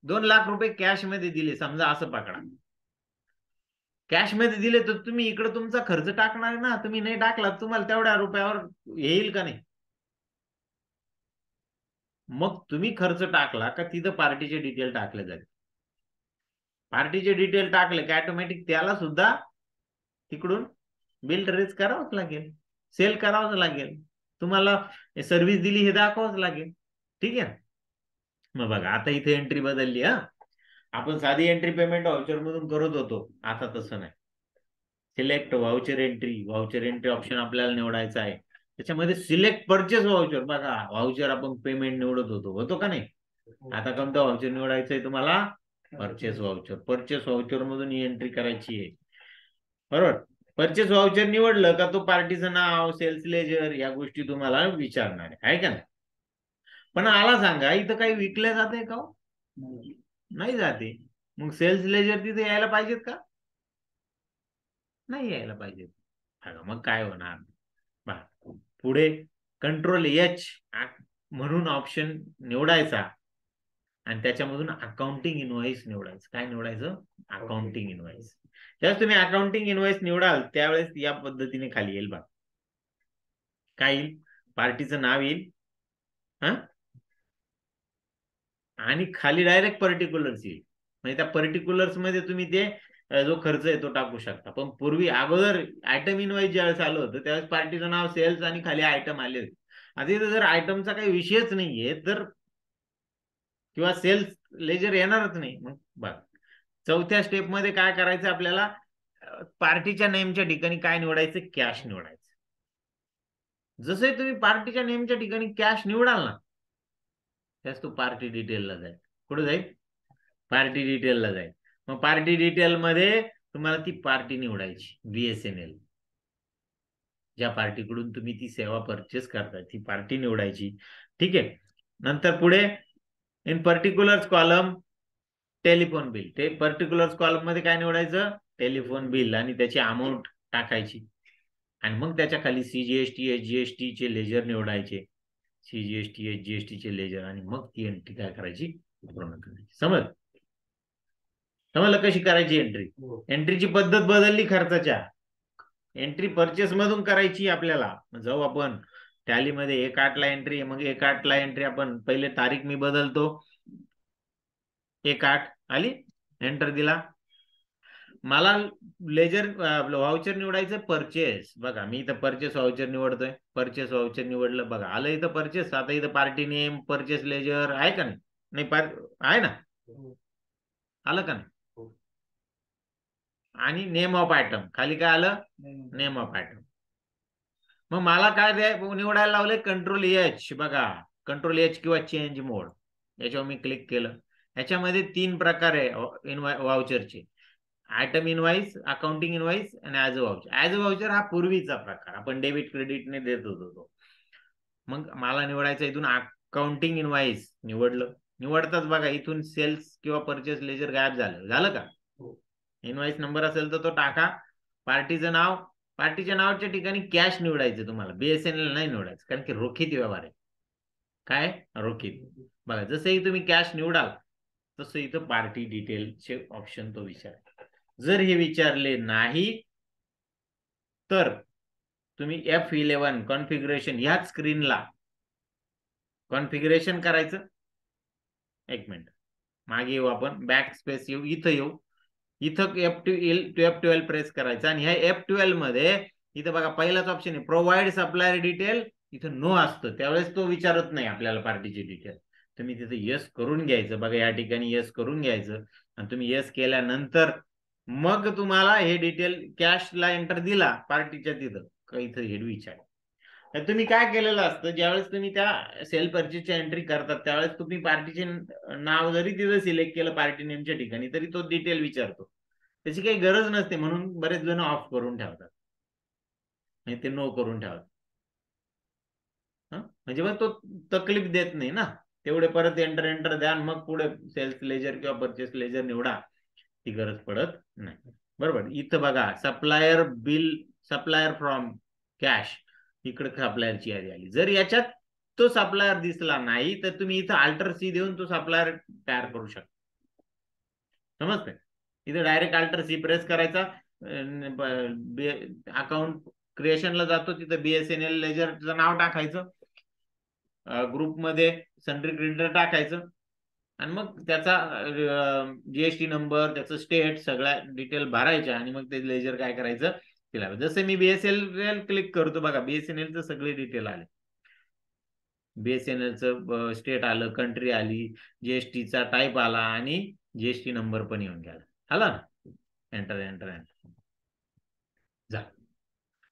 S1: ₹2,00,000 कॅश मध्ये दिले समजा, असं पकडा. कॅश मध्ये दिले तर तुम्ही इकडे तुमचा खर्च टाकणार ना. तुम्ही नाही टाकला तुम्हाला तेवढ्या रुपयावर येईल का नाही? मग तुम्ही खर्च टाकला का तिथं पार्टीचे डिटेल टाकले जाते. पार्टीचे डिटेल टाकले की ऑटोमॅटिक त्याला सुद्धा तिकडून बिल रेज करावंच लागेल, सेल करावंच लागेल, तुम्हाला सर्व्हिस दिली हे दाखवावंच लागेल. ठीक आहे. मग बघा आता इथे एंट्री बदलली. आपण साधी एंट्री पेमेंट व्हाउचर मधून करत होतो, आता तसं नाही. Select voucher entry. Voucher entry option आपल्याला निवडायचा आहे. त्याच्यामध्ये सिलेक्ट परचेस व्हाउचर. बघा व्हाउचर आपण पेमेंट निवडत होतो का नाही? आता कोणतं व्हाउचर निवडायचं आहे तुम्हाला? Purchase voucher. परचेस व्हाउचर मधून ही एंट्री करायची आहे. बरोबर. परचेस व्हाउचर निवडलं का तो पार्टीचं नाव, सेल्स लेजर या गोष्टी तुम्हाला विचारणार आहे का नाही? पण आला सांगा, इथं काही विकल्या जाते का? नाही जाते. मग सेल्स लेजर तिथे यायला पाहिजेत का? नाही यायला पाहिजेत. मग काय होणार? पुढे कंट्रोल एच म्हणून ऑप्शन निवडायचा आणि त्याच्यामधून अकाउंटिंग इनव्हॉइस निवडायचं. काय निवडायचं? Accounting invoice. ज्यावेळेस तुम्ही अकाउंटिंग इनव्हॉइस निवडाल त्यावेळेस या पद्धतीने खाली येईल बघा. काय येईल? पार्टीचं नाव येईल आणि खाली डायरेक्ट पर्टिक्युलर्स येईल. म्हणजे त्या पर्टिक्युलर्स मध्ये तुम्ही ते जो खर्च आहे तो टाकू शकता. पण पूर्वी अगोदर आयटम इनवाइस ज्यावेळेस आलं होतं त्यावेळेस पार्टीचं नाव, सेल्स आणि खाली आयटम आले होते. आता इथं जर आयटमचा काही विषयच नाहीये तर किंवा सेल्स लेजर येणारच नाही. मग बघ चौथ्या स्टेप मध्ये काय करायचं आपल्याला? पार्टीच्या नेमच्या ठिकाणी काय निवडायचं? कॅश निवडायचं. जसं तुम्ही पार्टीच्या नेमच्या ठिकाणी कॅश निवडाल ना त्यास तो पार्टी डिटेलला जाईल. कुठे जाईल? पार्टी डिटेलला जाईल. मग पार्टी डिटेल मध्ये तुम्हाला ती पार्टी निवडायची. बीएसएनएल ज्या पार्टीकडून तुम्ही ती सेवा परचेस करताय ती पार्टी निवडायची. ठीक आहे. नंतर पुढे in particulars column telephone bill. ते पर्टिक्युलर्स कॉलम मध्ये काय निवडायचं? टेलिफोन बिल आणि त्याची अमाऊंट टाकायची. आणि मग त्याच्या खाली सीजीएसटी, एचजीएसटी चे लेजर निवडायचे. सीजीएसटी, एचजीएसटी चे लेजर आणि मग ती एंट्री काय करायची? पूर्ण करायची. समजलं कशी करायची एंट्री? एंट्रीची पद्धत बदलली खर्चाच्या. एंट्री परचेस मधून करायची आपल्याला. जाऊ आपण टॅलीमध्ये 1/8 ला एंट्री. मग 1/8 ला एंट्री आपण पहिले तारीख मी बदलतो. 1/8 आली, एंटर दिला. मला लेजर व्हाउचर निवडायचं परचेस. बघा मी इथं परचेस व्हाउचर निवडतोय. परचेस व्हाउचर निवडलं. बघा आलं इथं परचेस. आता इथं पार्टी नेम, परचेस लेजर आहे का नाही? आहे ना? आलं का नाही? आणि नेम ऑफ आयटम खाली काय आलं? Name of item. मग मला काय निवडायला लावलंय? Control H. बघा कंट्रोल एच किंवा चेंज मोड याच्यावर मी क्लिक केलं. याच्यामध्ये 3 प्रकार आहे व्हाउचरचे: आयटम इनवाइस, अकाउंटिंग इनवाइस आणि as a voucher. As a voucher हा पूर्वीचा प्रकार, आपण डेबिट क्रेडिटने देत होतो तो. मग मला निवडायचं इथून अकाउंटिंग इनवाइस. निवडलं. निवडताच बघा इथून सेल्स किंवा परचेस लेजर गायब झालं का? इनवॉइस नंबर असेल तर तो टाका. पार्टीचं नाव, पार्टीच्या नावाच्या ठिकाणी कॅश निवडायचं तुम्हाला, BSNL नाही निवडायचं, कारण की रोखीत व्यवहार आहे. काय रोखीत. बघा जसंही तुम्ही कॅश निवडाल तसं इथं पार्टी डिटेलचे ऑप्शन तो विचार. जर हे विचारले नाही तर तुम्ही F11 कॉन्फिगरेशन ह्याच स्क्रीनला कॉन्फिगरेशन करायचं. एक मिनिट मागे येऊ आपण, बॅक स्पेस येऊ, इथं येऊ, इथं F12 प्रेस करायचं आणि ह्या F12 मध्ये इथं बघा पहिलाच ऑप्शन आहे प्रोव्हाइड सप्लायर डिटेल, इथं नो असतं, त्यावेळेस तो विचारत नाही आपल्याला पार्टीची डिटेल. तुम्ही तिथे येस करून घ्यायचं. बघा या ठिकाणी येस करून घ्यायचं आणि तुम्ही येस केल्यानंतर मग तुम्हाला हे डिटेल कॅशला एंटर दिला पार्टीच्या तिथं इथं हे विचार. तुम्ही काय केलेलं असतं, ज्यावेळेस तुम्ही त्या सेल परचेसची एंट्री करतात त्यावेळेस तुम्ही पार्टीचे नाव जरी तिथं सिलेक्ट केलं पार्टी नेमच्या ठिकाणी तरी तो डिटेल विचारतो. त्याची काही गरज नसते म्हणून बरेच जण ऑफ करून ठेवतात आणि ते नो करून ठेवतात. म्हणजे मग तो तकलीफ देत नाही ना, तेवढे परत एंटर द्या मग पुढे सेल्स लेजर किंवा परचेस लेजर निवडा, ती गरज पडत नाही. बरोबर. इथं बघा supplier bill, supplier from cash, इकडे सप्लायरची यादी आली. जर याच्यात तो सप्लायर दिसला नाही तर तुम्ही इथं अल्टर सी देऊन तो सप्लायर तयार करू शकता. समजते? इथे डायरेक्ट अल्टर सी प्रेस करायचा, अकाउंट क्रिएशनला जातो, तिथं BSNL लेजरचं नाव टाकायचं, ग्रुपमध्ये सन्ड्री क्रेडिटर टाकायचं आणि मग त्याचा GST नंबर, त्याचं स्टेट, सगळ्या डिटेल भरायच्या आणि मग ते लेजर काय करायचं तिला. जसं मी BSNL क्लिक करतो बघा BSNLचं सगळे डिटेल आले, BSNLचं स्टेट आलं, कंट्री आली, GSTचा टाईप आला आणि GST नंबर पण येऊन गेला. आला ना, एंटर एंटर एंटर जा.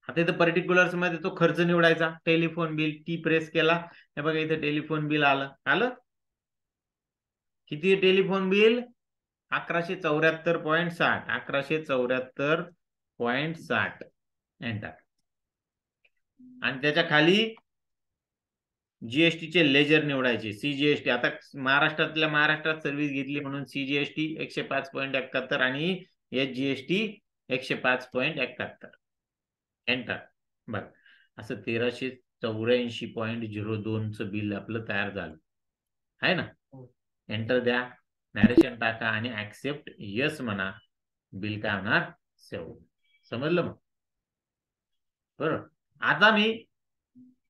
S1: आता इथं पर्टिक्युलर्स मध्ये तो खर्च निवडायचा, टेलिफोन बिल, टी प्रेस केला, हे बघा इथं टेलिफोन बिल आलं. किती टेलिफोन बिल? 1174.60, 1174.60 एंटर. आणि त्याच्या खाली GST चे लेजर निवडायचे, CGST. आता महाराष्ट्रात सर्व्हिस घेतली म्हणून CGST 105.71 आणि SGST 105.71 एंटर. बघ असं 1384.02 बिल आपलं तयार झालं आहे ना. एंटर द्या, नॅरेशन टाका आणि ऍक्सेप्ट यस म्हणा, बिल काय होणार सेव्ह. समजलं मग? बरोबर. आता मी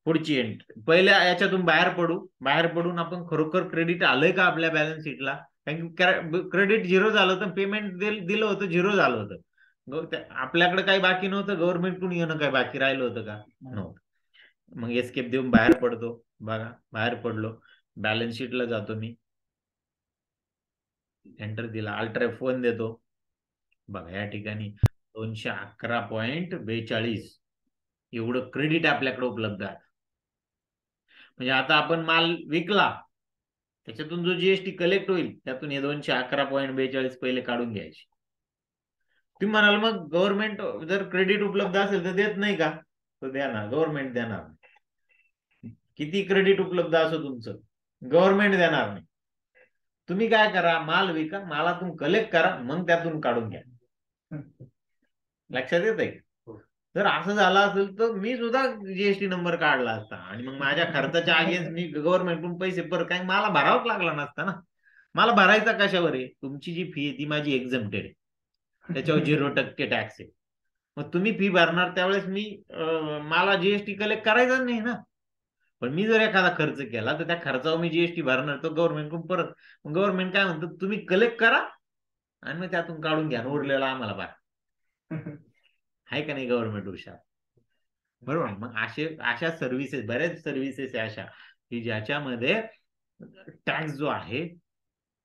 S1: पुढची एंट्री, पहिल्या याच्यातून बाहेर पडून आपण खरोखर क्रेडिट आलंय का आपल्या बॅलन्स शीटला, कारण क्रेडिट झिरो झालं होतं, पेमेंट दिलं होतं झिरो झालं होतं, आपल्याकडे काही बाकी नव्हतं, गव्हर्नमेंटकडून येणं काय बाकी राहिलं होतं का? नव्हतं. मग एस्केप देऊन बाहेर पडतो. बघा बाहेर पडलो, बॅलन्स शीटला जातो मी, एंटर दिला, अल्टर F1 देतो. बघा या ठिकाणी 211.42 एवढं क्रेडिट आपल्याकडे उपलब्ध आहे. म्हणजे आता आपण माल विकला त्याच्यातून जो GST कलेक्ट होईल त्यातून हे 211.42 पहिले काढून घ्यायचे. तुम्ही म्हणाल मग गव्हर्नमेंट जर क्रेडिट उपलब्ध असेल तर देत नाही का? तर द्या ना, गव्हर्नमेंट देणार. किती क्रेडिट उपलब्ध असो तुमचं, गव्हर्नमेंट देणार नाही. तुम्ही काय करा, माल विका, मालातून कलेक्ट करा, मग त्यातून काढून घ्या. लक्षात येत आहे? जर असं झालं असेल तर मी सुद्धा GST नंबर काढला असता आणि मग माझ्या खर्चाच्या अगेन्स्ट मी गव्हर्नमेंटकडून पैसे परत, काय मला भरावाच लागला नसता ना. मला भरायचा कशावर आहे? तुमची जी फी आहे ती माझी एक्झम्प्टेड आहे, त्याच्यावर 0% टॅक्स आहे. मग तुम्ही फी भरणार त्यावेळेस मी मला GST कलेक्ट करायचा नाही ना. पण मी जर एखादा खर्च केला तर त्या खर्चावर मी GST भरणार, तो गव्हर्नमेंटकडून परत. मग गव्हर्नमेंट काय म्हणतं, तुम्ही कलेक्ट करा आणि मग त्यातून काढून घ्या, उरलेला आम्हाला भरा. आहे का नाही गव्हर्नमेंट हुशार? बरोबर. मग अशा सर्व्हिसेस, बऱ्याच सर्व्हिसेस अशा की ज्याच्यामध्ये टॅक्स जो आहे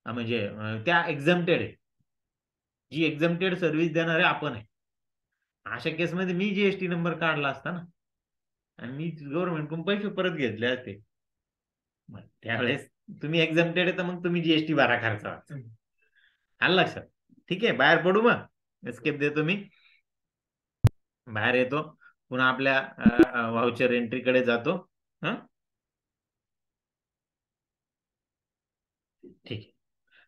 S1: म्हणजे त्या एक्झम्प्टेड आहे. जी एक्झम्प्टेड सर्व्हिस देणारे आपण आहे. अशा केसमध्ये मी GST नंबर काढला असता ना आणि मी गव्हर्नमेंटकडून पैसे परत घेतले असते. त्यावेळेस तुम्ही एक्झम्प्टेड आहे तर मग तुम्ही GST भरा खर्चावर. आलं लक्षात? ठीक आहे, बाहेर पडू, मग एस्केप देतो मी, बाहेर येतो, पुन्हा आपल्या व्हाउचर एंट्रीकडे जातो.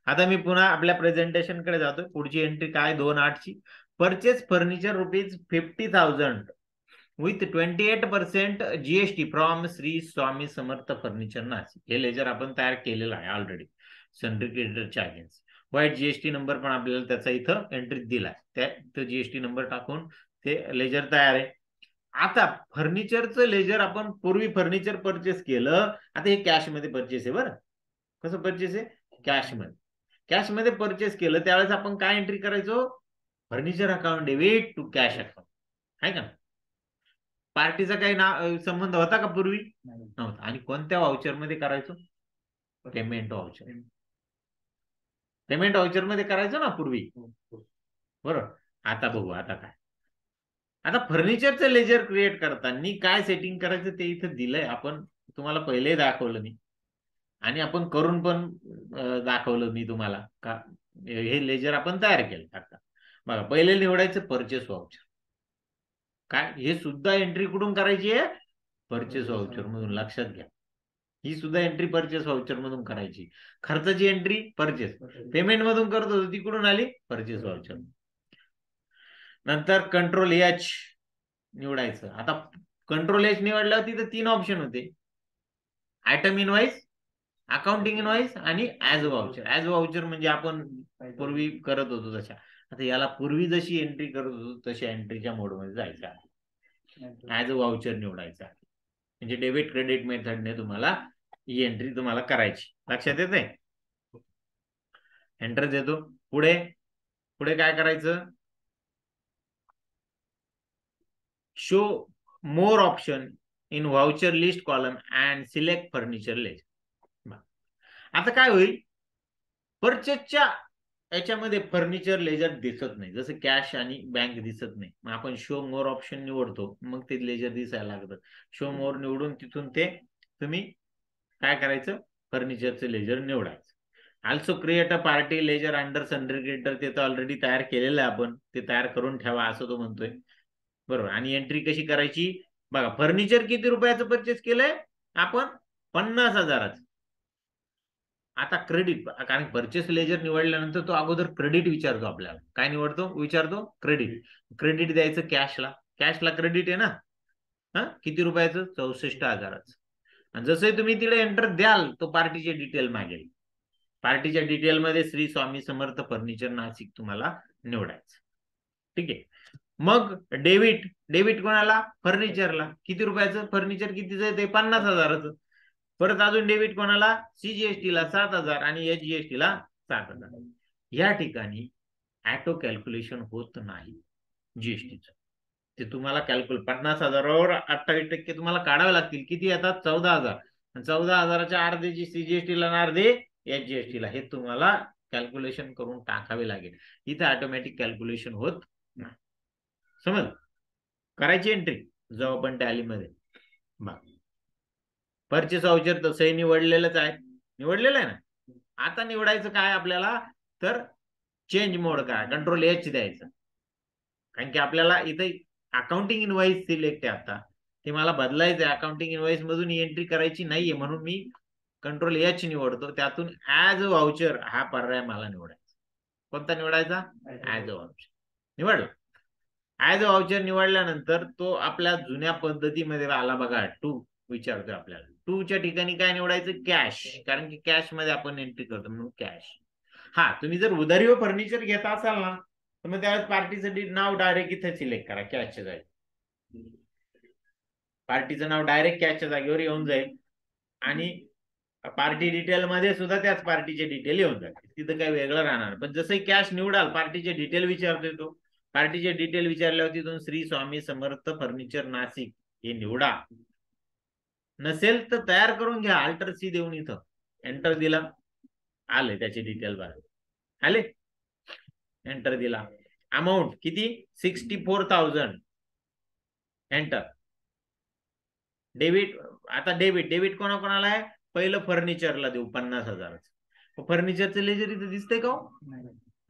S1: आता मी पुन्हा आपल्या प्रेझेंटेशन कडे जातोय. पुढची एंट्री काय 2/8 ची. Purchase furniture ₹50,000 with 28% GST from Shri Swami Samarth furniture Nashik. हे लेजर आपण तयार केलेलं आहे ऑलरेडी सिंडिकेटरच्या अगेन्स्ट. व्हाईट GST नंबर पण आपल्याला त्याचा इथं एंट्री दिलाय. त्या GST नंबर टाकून ते लेजर तयार आहे. आता फर्निचरचं लेजर आपण पूर्वी फर्निचर परचेस केलं. आता हे कॅश मध्ये परचेस आहे बरं. कसं परचेस आहे? कॅश मध्ये. कॅश मध्ये परचेस केलं त्यावेळेस आपण काय एंट्री करायचो? Furniture account debit to cash account, आहे का? पार्टीचा काही संबंध होता का पूर्वी? नव्हता. आणि कोणत्या वाउचर मध्ये करायचो? Payment voucher. पेमेंट वाउचर मध्ये करायचो ना पूर्वी, बरोबर. आता बघू आता काय. आता फर्निचरचं लेजर क्रिएट करताना काय सेटिंग करायचं ते इथं दिलंय. आपण तुम्हाला पहिले दाखवलं मी आणि आपण करून पण दाखवलं मी तुम्हाला का हे लेजर आपण तयार केलं. आता बघा, पहिले निवडायचं परचेस वाउचर. काय हे सुद्धा एंट्री कुठून करायची आहे? परचेस वाउचर मधून. लक्षात घ्या, ही सुद्धा एंट्री परचेस वाउचर मधून करायची. खर्चाची एंट्री परचेस पेमेंट मधून करत होतो ती कुठून आली? Purchase voucher. नंतर कंट्रोल H निवडायचं. आता कंट्रोल H निवडल्यावर तिथे 3 ऑप्शन होते: आयटम इनवाइस, अकाउंटिंग इनवाइस आणि ऍज वाउचर. ऍज वाउचर म्हणजे आपण पूर्वी करत होतो तशा. आता याला पूर्वी जशी एंट्री करत होतो तशा एंट्रीच्या मोडमध्ये जायचं. ऍज वाउचर निवडायचा. म्हणजे डेबिट क्रेडिट मेथडने तुम्हाला ही एंट्री तुम्हाला करायची. लक्षात येते? एंटर देतो. पुढे पुढे काय करायचं? Show more option in voucher list column and select furniture ledger. आता काय होईल? परचेसच्या याच्यामध्ये फर्निचर लेजर दिसत नाही, जसं कॅश आणि बँक दिसत नाही. मग आपण शो मोर ऑप्शन निवडतो, मग ते लेजर दिसायला लागतं. शो मोर निवडून तिथून ते तुम्ही काय करायचं? फर्निचरचं लेजर निवडायचं. Also create a party ledger under सिंडिकेटर. ते तर ऑलरेडी तयार केलेलं आहे आपण. ते तयार करून ठेवा असं तो म्हणतोय, बरोबर. आणि एंट्री कशी करायची? बघा, फर्निचर किती रुपयाचं परचेस केलंय आपण? 50,000. आता क्रेडिट, कारण परचेस लेजर निवडल्यानंतर तो अगोदर क्रेडिट विचारतो आपल्याला. काय निवडतो? विचारतो क्रेडिट. क्रेडिट द्यायचं कॅशला. कॅशला क्रेडिट आहे ना. किती रुपयाचं? 64,000. आणि जसं तुम्ही तिकडे एंटर द्याल तो पार्टीचे डिटेल मागेल. पार्टीच्या डिटेलमध्ये श्री स्वामी समर्थ फर्निचर नाशिक तुम्हाला निवडायचं. ठीक आहे. मग डेबिट. डेबिट कोणाला? फर्निचरला. किती रुपयाचं? फर्निचर कितीचं? ते 50,000. परत अजून डेबिट कोणाला? CGST ला 7,000 आणि HGST ला 7,000. या ठिकाणी ऑटो कॅल्क्युलेशन होत नाही जीएसटीचं. ते तुम्हाला 50,000वर 28% तुम्हाला काढावे लागतील. किती येतात? 14,000. 14,000च्या अर्धेची CGST ला आणि अर्धे HGST ला. हे तुम्हाला कॅल्क्युलेशन करून टाकावे लागेल. इथे ऑटोमॅटिक कॅल्क्युलेशन होत नाही. समज करायची एंट्री जाऊ आपण टॅलीमध्ये. परचेस वाउचर तसंही निवडलेलंच आहे. निवडलेलं आहे ना. आता निवडायचं काय आपल्याला? तर चेंज मोड काय? कंट्रोल H द्यायचं. कारण की आपल्याला इथे अकाउंटिंग इनवाइस सिलेक्ट आहे. आता ते मला बदलायचं आहे. अकाउंटिंग इनवाइस मधून एंट्री करायची नाहीये, म्हणून मी कंट्रोल H निवडतो. त्यातून ऍज अ वाउचर हा पर्याय मला निवडायचा. कोणता निवडायचा? ऍज अ वाउचर निवडला. ऍज अ वाउचर निवडल्यानंतर तो आपल्या जुन्या पद्धतीमध्ये आला बघा. टू विचारतोय आपल्याला. 2 च्या ठिकाणी काय निवडायचं? कॅश. कारण की कॅश मध्ये आपण एंट्री करतो म्हणून कॅश. तुम्ही जर उधारी व फर्निचर घेता असाल ना, तर मग त्यावेळेस पार्टीचं नाव डायरेक्ट इथे सिलेक्ट करा कॅशच्या जागी. पार्टीचं नाव डायरेक्ट कॅशच्या जागेवर येऊन जाईल आणि पार्टी डिटेल मध्ये सुद्धा त्याच पार्टीचे डिटेल येऊन जातील. तिथं काही वेगळं राहणार. पण जसं कॅश निवडाल, पार्टीचे डिटेल विचारतोय तो. पार्टीचे डिटेल विचारल्यावर तिथून श्री स्वामी समर्थ फर्निचर नाशिक हे निवडा. नसेल तर तयार करून घ्या. अल्टर C देऊन इथं एंटर दिला, आले त्याचे डिटेल बघा. आले. एंटर दिला. अमाऊंट किती? 64,000. एंटर. डेबिट. आता डेबिट कोणाकोणाला आहे? पहिलं फर्निचरला देऊ 50,000. फर्निचरचं लेजर इथं दिसतंय का?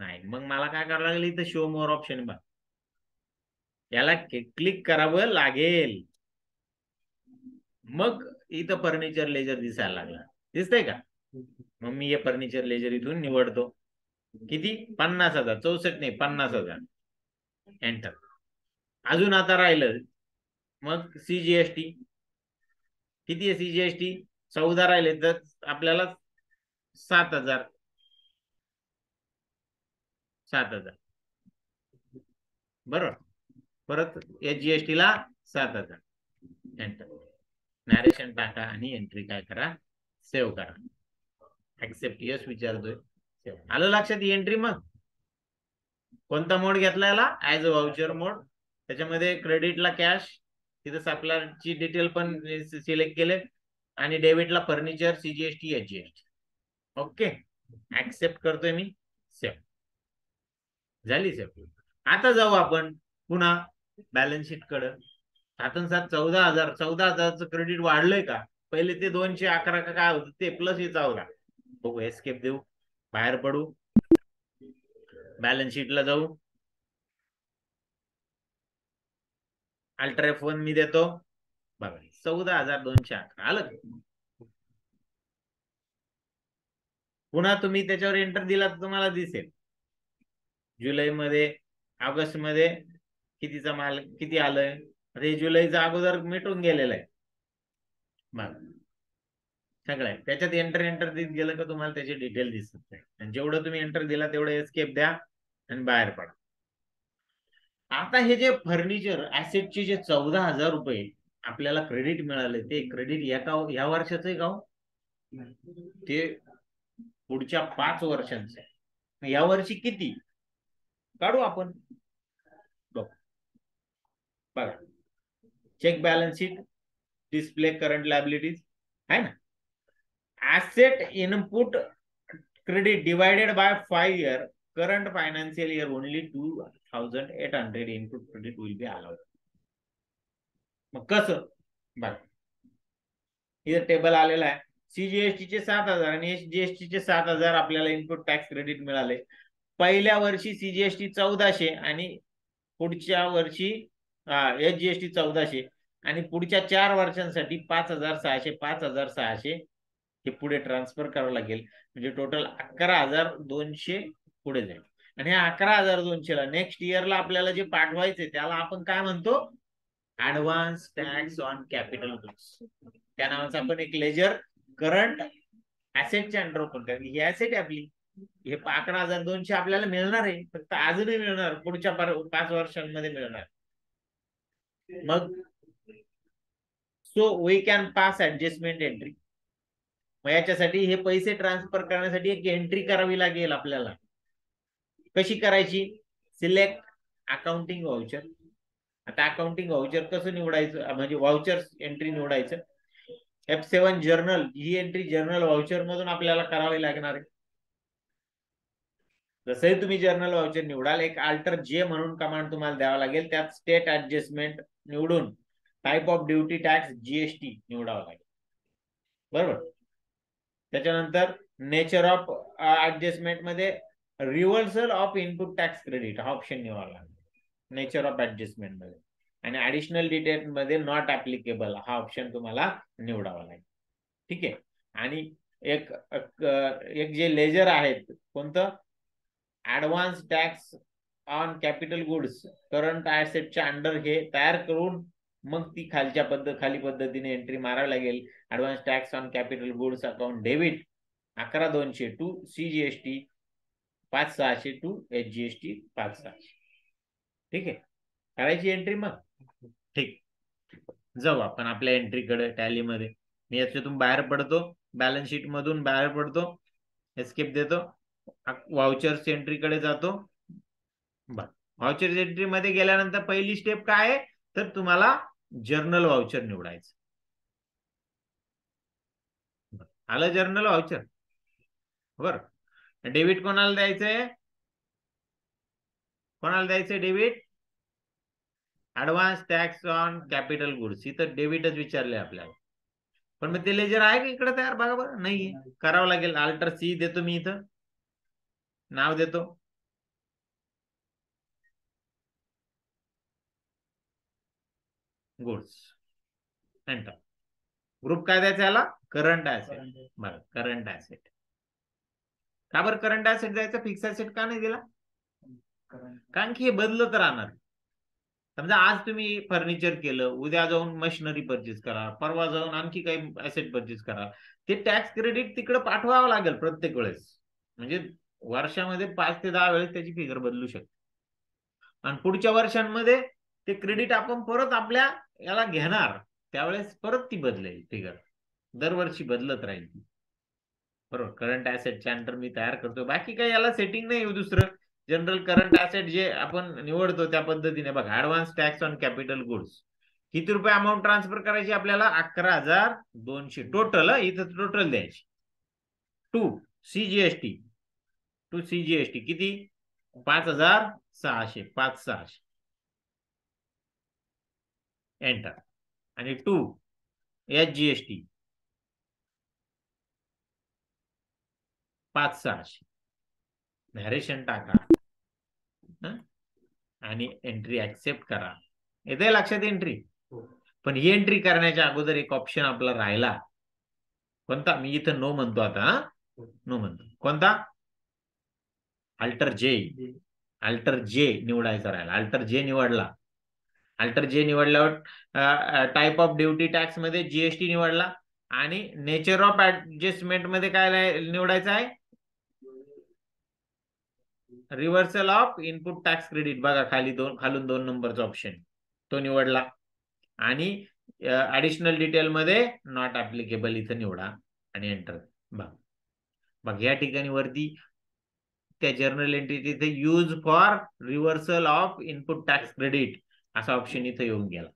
S1: नाही. मग मला काय करावं लागेल? इथं शो मोर ऑप्शन बघ, याला क्लिक करावं लागेल. मग इथं फर्निचर लेजर दिसायला लागला. दिसतंय का? मग मी हे फर्निचर लेजर इथून निवडतो. किती? 50,000. 64 नाही, 50,000. एंटर. अजून आता राहिलं मग सीजीएसटी. किती आहे सीजीएसटी? 14 राहिले तर आपल्याला 7,000. 7,000 बरोबर. परत या जीएसटी ला 7,000. एंटर. नॅरेशन टाका आणि एंट्री काय करा, सेव्ह करा. ऍक्सेप्ट यस विचारतोय, सेव्ह. आलं लक्षात एंट्री. मग कोणता मोड घेतला याला? ऍज अ व्हाउचर मोड. त्याच्यामध्ये क्रेडिटला कॅश, तिथं सप्लायरची डिटेल पण सिलेक्ट केले, आणि डेबिटला furniture, CGST, HGST. Okay, accept करतोय मी, सेव्ह झाली. सेव्ह. आता जाऊ आपण पुन्हा बॅलन्स शीट कडे. सातन सात 14,000. 14,000चं क्रेडिट वाढलंय का? पहिले ते 211 का काय होतं ते, प्लस हे 14. बघू, एस्केप देऊ, बाहेर पडू, बॅलन्स शीटला जाऊ. अल्ट्रा F1 मी देतो. बघा, 14,211 आलं. पुन्हा तुम्ही त्याच्यावर एंटर दिला तर तुम्हाला दिसेल जुलैमध्ये, ऑगस्टमध्ये कितीचा माल किती आलंय. हे जुलैचा अगोदर मिटून गेलेलं आहे. बघा, सगळं आहे त्याच्यात. एंटर एंटर देत गेलं का तुम्हाला त्याची डिटेल दिसत नाही. आणि जेवढं तुम्ही एंटर दिला तेवढं एस्केप द्या आणि बाहेर पडा. आता हे जे फर्निचर ऍसेटचे जे 14,000 रुपये आपल्याला क्रेडिट मिळाले, ते क्रेडिट या वर्षाचं आहे का हो? ते पुढच्या 5 वर्षांचं आहे. या वर्षी किती काढू आपण? बघा, check balance sheet, display current liabilities है ना. Asset input credit divided by 5 year, current financial year only 2,800 input credit will be allowed. मग कसं? बघा, इथं टेबल आलेला आहे. सीजीएसटी चे 7,000 आणि एसजीएसटी चे 7,000 आपल्याला इनपुट टॅक्स क्रेडिट मिळाले. पहिल्या वर्षी सीजीएसटी 1,400 आणि पुढच्या वर्षी एसजीएसटी 1,400 आणि पुढच्या 4 वर्षांसाठी 5,600 5,600 हे पुढे ट्रान्सफर करावं लागेल. म्हणजे टोटल 11,200 पुढे जाईल. आणि ह्या 11,200 ला नेक्स्ट इयरला आपल्याला जे पाठवायचे त्याला आपण काय म्हणतो? Advance tax on capital goods. त्या नावाचं आपण एक लेजर करंट ऍसेटच्या अंडर ओपन करा. ही ऍसेट आपली, हे 11,200 आपल्याला मिळणार आहे, फक्त आज नाही मिळणार, पुढच्या 5 वर्षांमध्ये मिळणार. मग so we can pass adjustment entry. मग याच्यासाठी हे पैसे ट्रान्सफर करण्यासाठी एक एंट्री करावी लागेल आपल्याला. कशी करायची? Select accounting voucher. आता अकाउंटिंग व्हाउचर कसं निवडायचं, म्हणजे व्हाउचर एंट्री निवडायचं. F7 जर्नल, ही एंट्री जर्नल व्हाउचर मधून आपल्याला करावी लागणार आहे. जसंही तुम्ही जर्नल व्हाउचर निवडाल, एक अल्टर जे म्हणून कमांड तुम्हाला द्यावा लागेल. त्यात स्टेट ऍडजस्टमेंट निवडून type of duty tax GST निवडावा लागेल. बरोबर. त्याच्यानंतर नेचर ऑफ ऍडजस्टमेंट मध्ये reversal of input tax credit हा ऑप्शन निवडावा लागेल नेचर ऑफ ऍडजस्टमेंट मध्ये. आणि ऍडिशनल डिटेल मध्ये नॉट ऍप्लिकेबल हा ऑप्शन तुम्हाला निवडावा लागेल. ठीक आहे. आणि एक एक जे लेजर आहेत, कोणतं? Advance tax on capital goods current ऍसेटच्या अंडर हे तयार करून मग ती खाली पद्धतीने एंट्री मारावी लागेल. Advance tax on capital goods account debit 11,200 to CGST 5,600 to SGST 5,600. ठीक आहे, करायची एंट्री मग. ठीक, जाऊ आपण आपल्या एंट्रीकडे टॅलीमध्ये. मी याच्यातून बाहेर पडतो, बॅलन्स शीट मधून बाहेर पडतो, एस्केप देतो, व्हाउचर्स एंट्रीकडे जातो. व्हाउचर एंट्री मध्ये गेल्यानंतर पहिली स्टेप काय आहे, तर तुम्हाला जर्नल व्हाउचर निवडायचं. आलं जर्नल व्हाउचर. बरं, डेबिट कोणाला द्यायचंय? कोणाला द्यायचंय debit? Advance tax on capital goods. इथं डेबिटच विचारले आपल्याला. पण मग ते लेजर आहे का इकडे तयार? बघा बरं, नाहीये. करावं लागेल. अल्टर सी देतो मी, इथं नाव देतो, गुड्स, एंटर. ग्रुप काय द्यायचा याला? Current asset. बरं, करंट ऍसेट. का बरं करंट ऍसेट द्यायचा, फिक्स ऍसेट का नाही दिला? कारण की हे बदलत राहणार. समजा आज तुम्ही फर्निचर केलं, उद्या जाऊन मशिनरी परचेस करा, परवा जाऊन आणखी काही ऍसेट परचेस करा, ते टॅक्स क्रेडिट तिकडे पाठवावं लागेल प्रत्येक वेळेस. म्हणजे वर्षामध्ये 5 ते 10 वेळेस त्याची फिगर बदलू शकते. आणि पुढच्या वर्षांमध्ये ते क्रेडिट आपण परत आपल्या याला घेणार, त्यावेळेस परत ती बदलेल फिगर, दरवर्षी बदलत राहील. बरोबर, करंट ऍसेटच्या अंडर मी तयार करतो. बाकी काही याला सेटिंग नाही दुसरं. जनरल करंट ऍसेट जे आपण निवडतो त्या पद्धतीने बघा. Advance tax on capital goods, किती रुपये अमाऊंट ट्रान्सफर करायची आपल्याला? 11,200 टोटल. इथं टोटल द्यायची. टू सीजीएसटी, टू सीजीएसटी किती? 5,600, 5,600 एंटर. आणि टू एचजीएसटी 5,600 नॅरेशन टाका आणि एंट्री ऍक्सेप्ट करा. येते लक्षात एंट्री? पण ही एंट्री करण्याच्या अगोदर एक ऑप्शन आपला राहिला. कोणता? मी इथं नो म्हणतो आता. नो म्हणतो. कोणता? अल्टर जे. अल्टर जे निवडायचा राहिला. अल्टर जे निवडला. अल्टर जे निवडल्यावर टाइप ऑफ ड्युटी टॅक्स मध्ये जीएसटी निवडला. आणि नेचर ऑफ ऍडजस्टमेंट मध्ये काय निवडायचं आहे? Reversal of input tax credit. बघा खालून 2 नंबरचा ऑप्शन तो निवडला. आणि ऍडिशनल डिटेल मध्ये नॉट ऍप्लिकेबल इथं निवडा आणि एंटर. बघ या ठिकाणी वरती त्या जर्नल एंट्री इथे use for reversal of input tax credit असा ऑप्शन इथे येऊन गेला.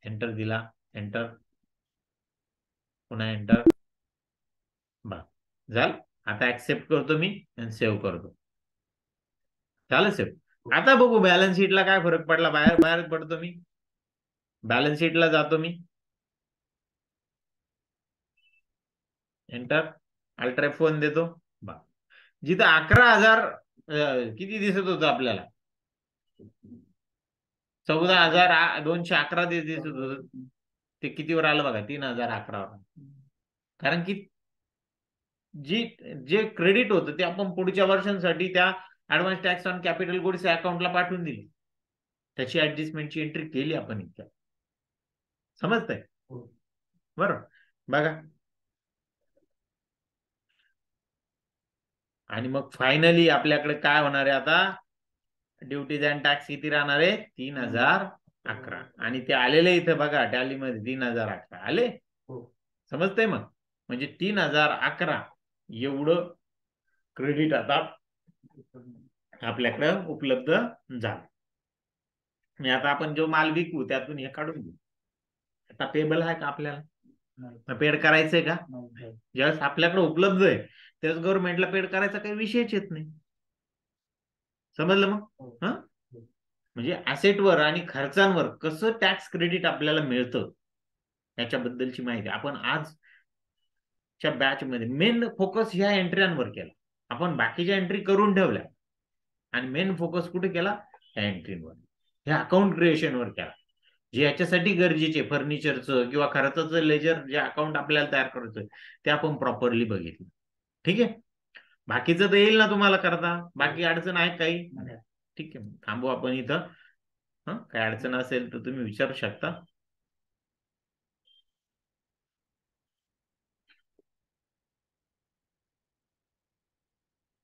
S1: एंटर दिला. एंटर, पुन्हा एंटर. झालं. आता ऍक्सेप्ट करतो मी आणि सेव्ह करतो. झालं सेव्ह. आता बघू बॅलन्स शीटला काय फरक पडला. बाहेर पडतो मी. बॅलन्स शीटला जातो मी. एंटर. अल्ट्रा F1 देतो. जिथं 11,000 किती दिसत होतं आपल्याला? 14,211 दिसत होत. ते कितीवर आलं बघा? 3,011 वर. कारण की जे क्रेडिट होतं ते आपण पुढच्या वर्षांसाठी त्या advance tax on capital goods अकाउंटला पाठवून दिली. त्याची ऍडजस्टमेंटची एंट्री केली आपण इतक्या. समजतंय? बरोबर. बघा. आणि मग फायनली आपल्याकडे काय होणार आहे आता? ड्युटीज अँड टॅक्स किती राहणार आहे? 3,011. आणि ते आलेले इथं बघा टॅलीमध्ये 3,011 आले. समजतंय? मग म्हणजे 3,011 एवढं क्रेडिट आता आपल्याकडे उपलब्ध झालं. मी आता आपण जो माल विकू त्यातून हे काढून घेऊ. आता पेबल आहे का आपल्याला? पेड करायचंय का? ज्यावेळेस आपल्याकडे उपलब्ध आहे त्यावेळेस गव्हर्नमेंटला पेड करायचा काही विषयच येत नाही. समजलं? मग म्हणजे ऍसेटवर आणि खर्चांवर कसं टॅक्स क्रेडिट आपल्याला मिळतं याच्याबद्दलची माहिती आपण आजच्या बॅच मध्ये मेन फोकस ह्या एंट्र्यांवर केला. आपण बाकीच्या एंट्री करून ठेवल्या आणि मेन फोकस कुठे केला? ह्या एंट्रीवर, ह्या अकाउंट क्रिएशनवर केला. जे याच्यासाठी गरजेचे फर्निचरचं किंवा खर्चाचं लेजर जे अकाउंट आपल्याला तयार करायचं ते आपण प्रॉपरली बघितलं. ठीक आहे. बाकीचं तर येईल ना तुम्हाला करता. बाकी अडचण आहे काही? ठीक आहे, थांबू आपण इथं. काय अडचण असेल तर तुम्ही विचारू शकता.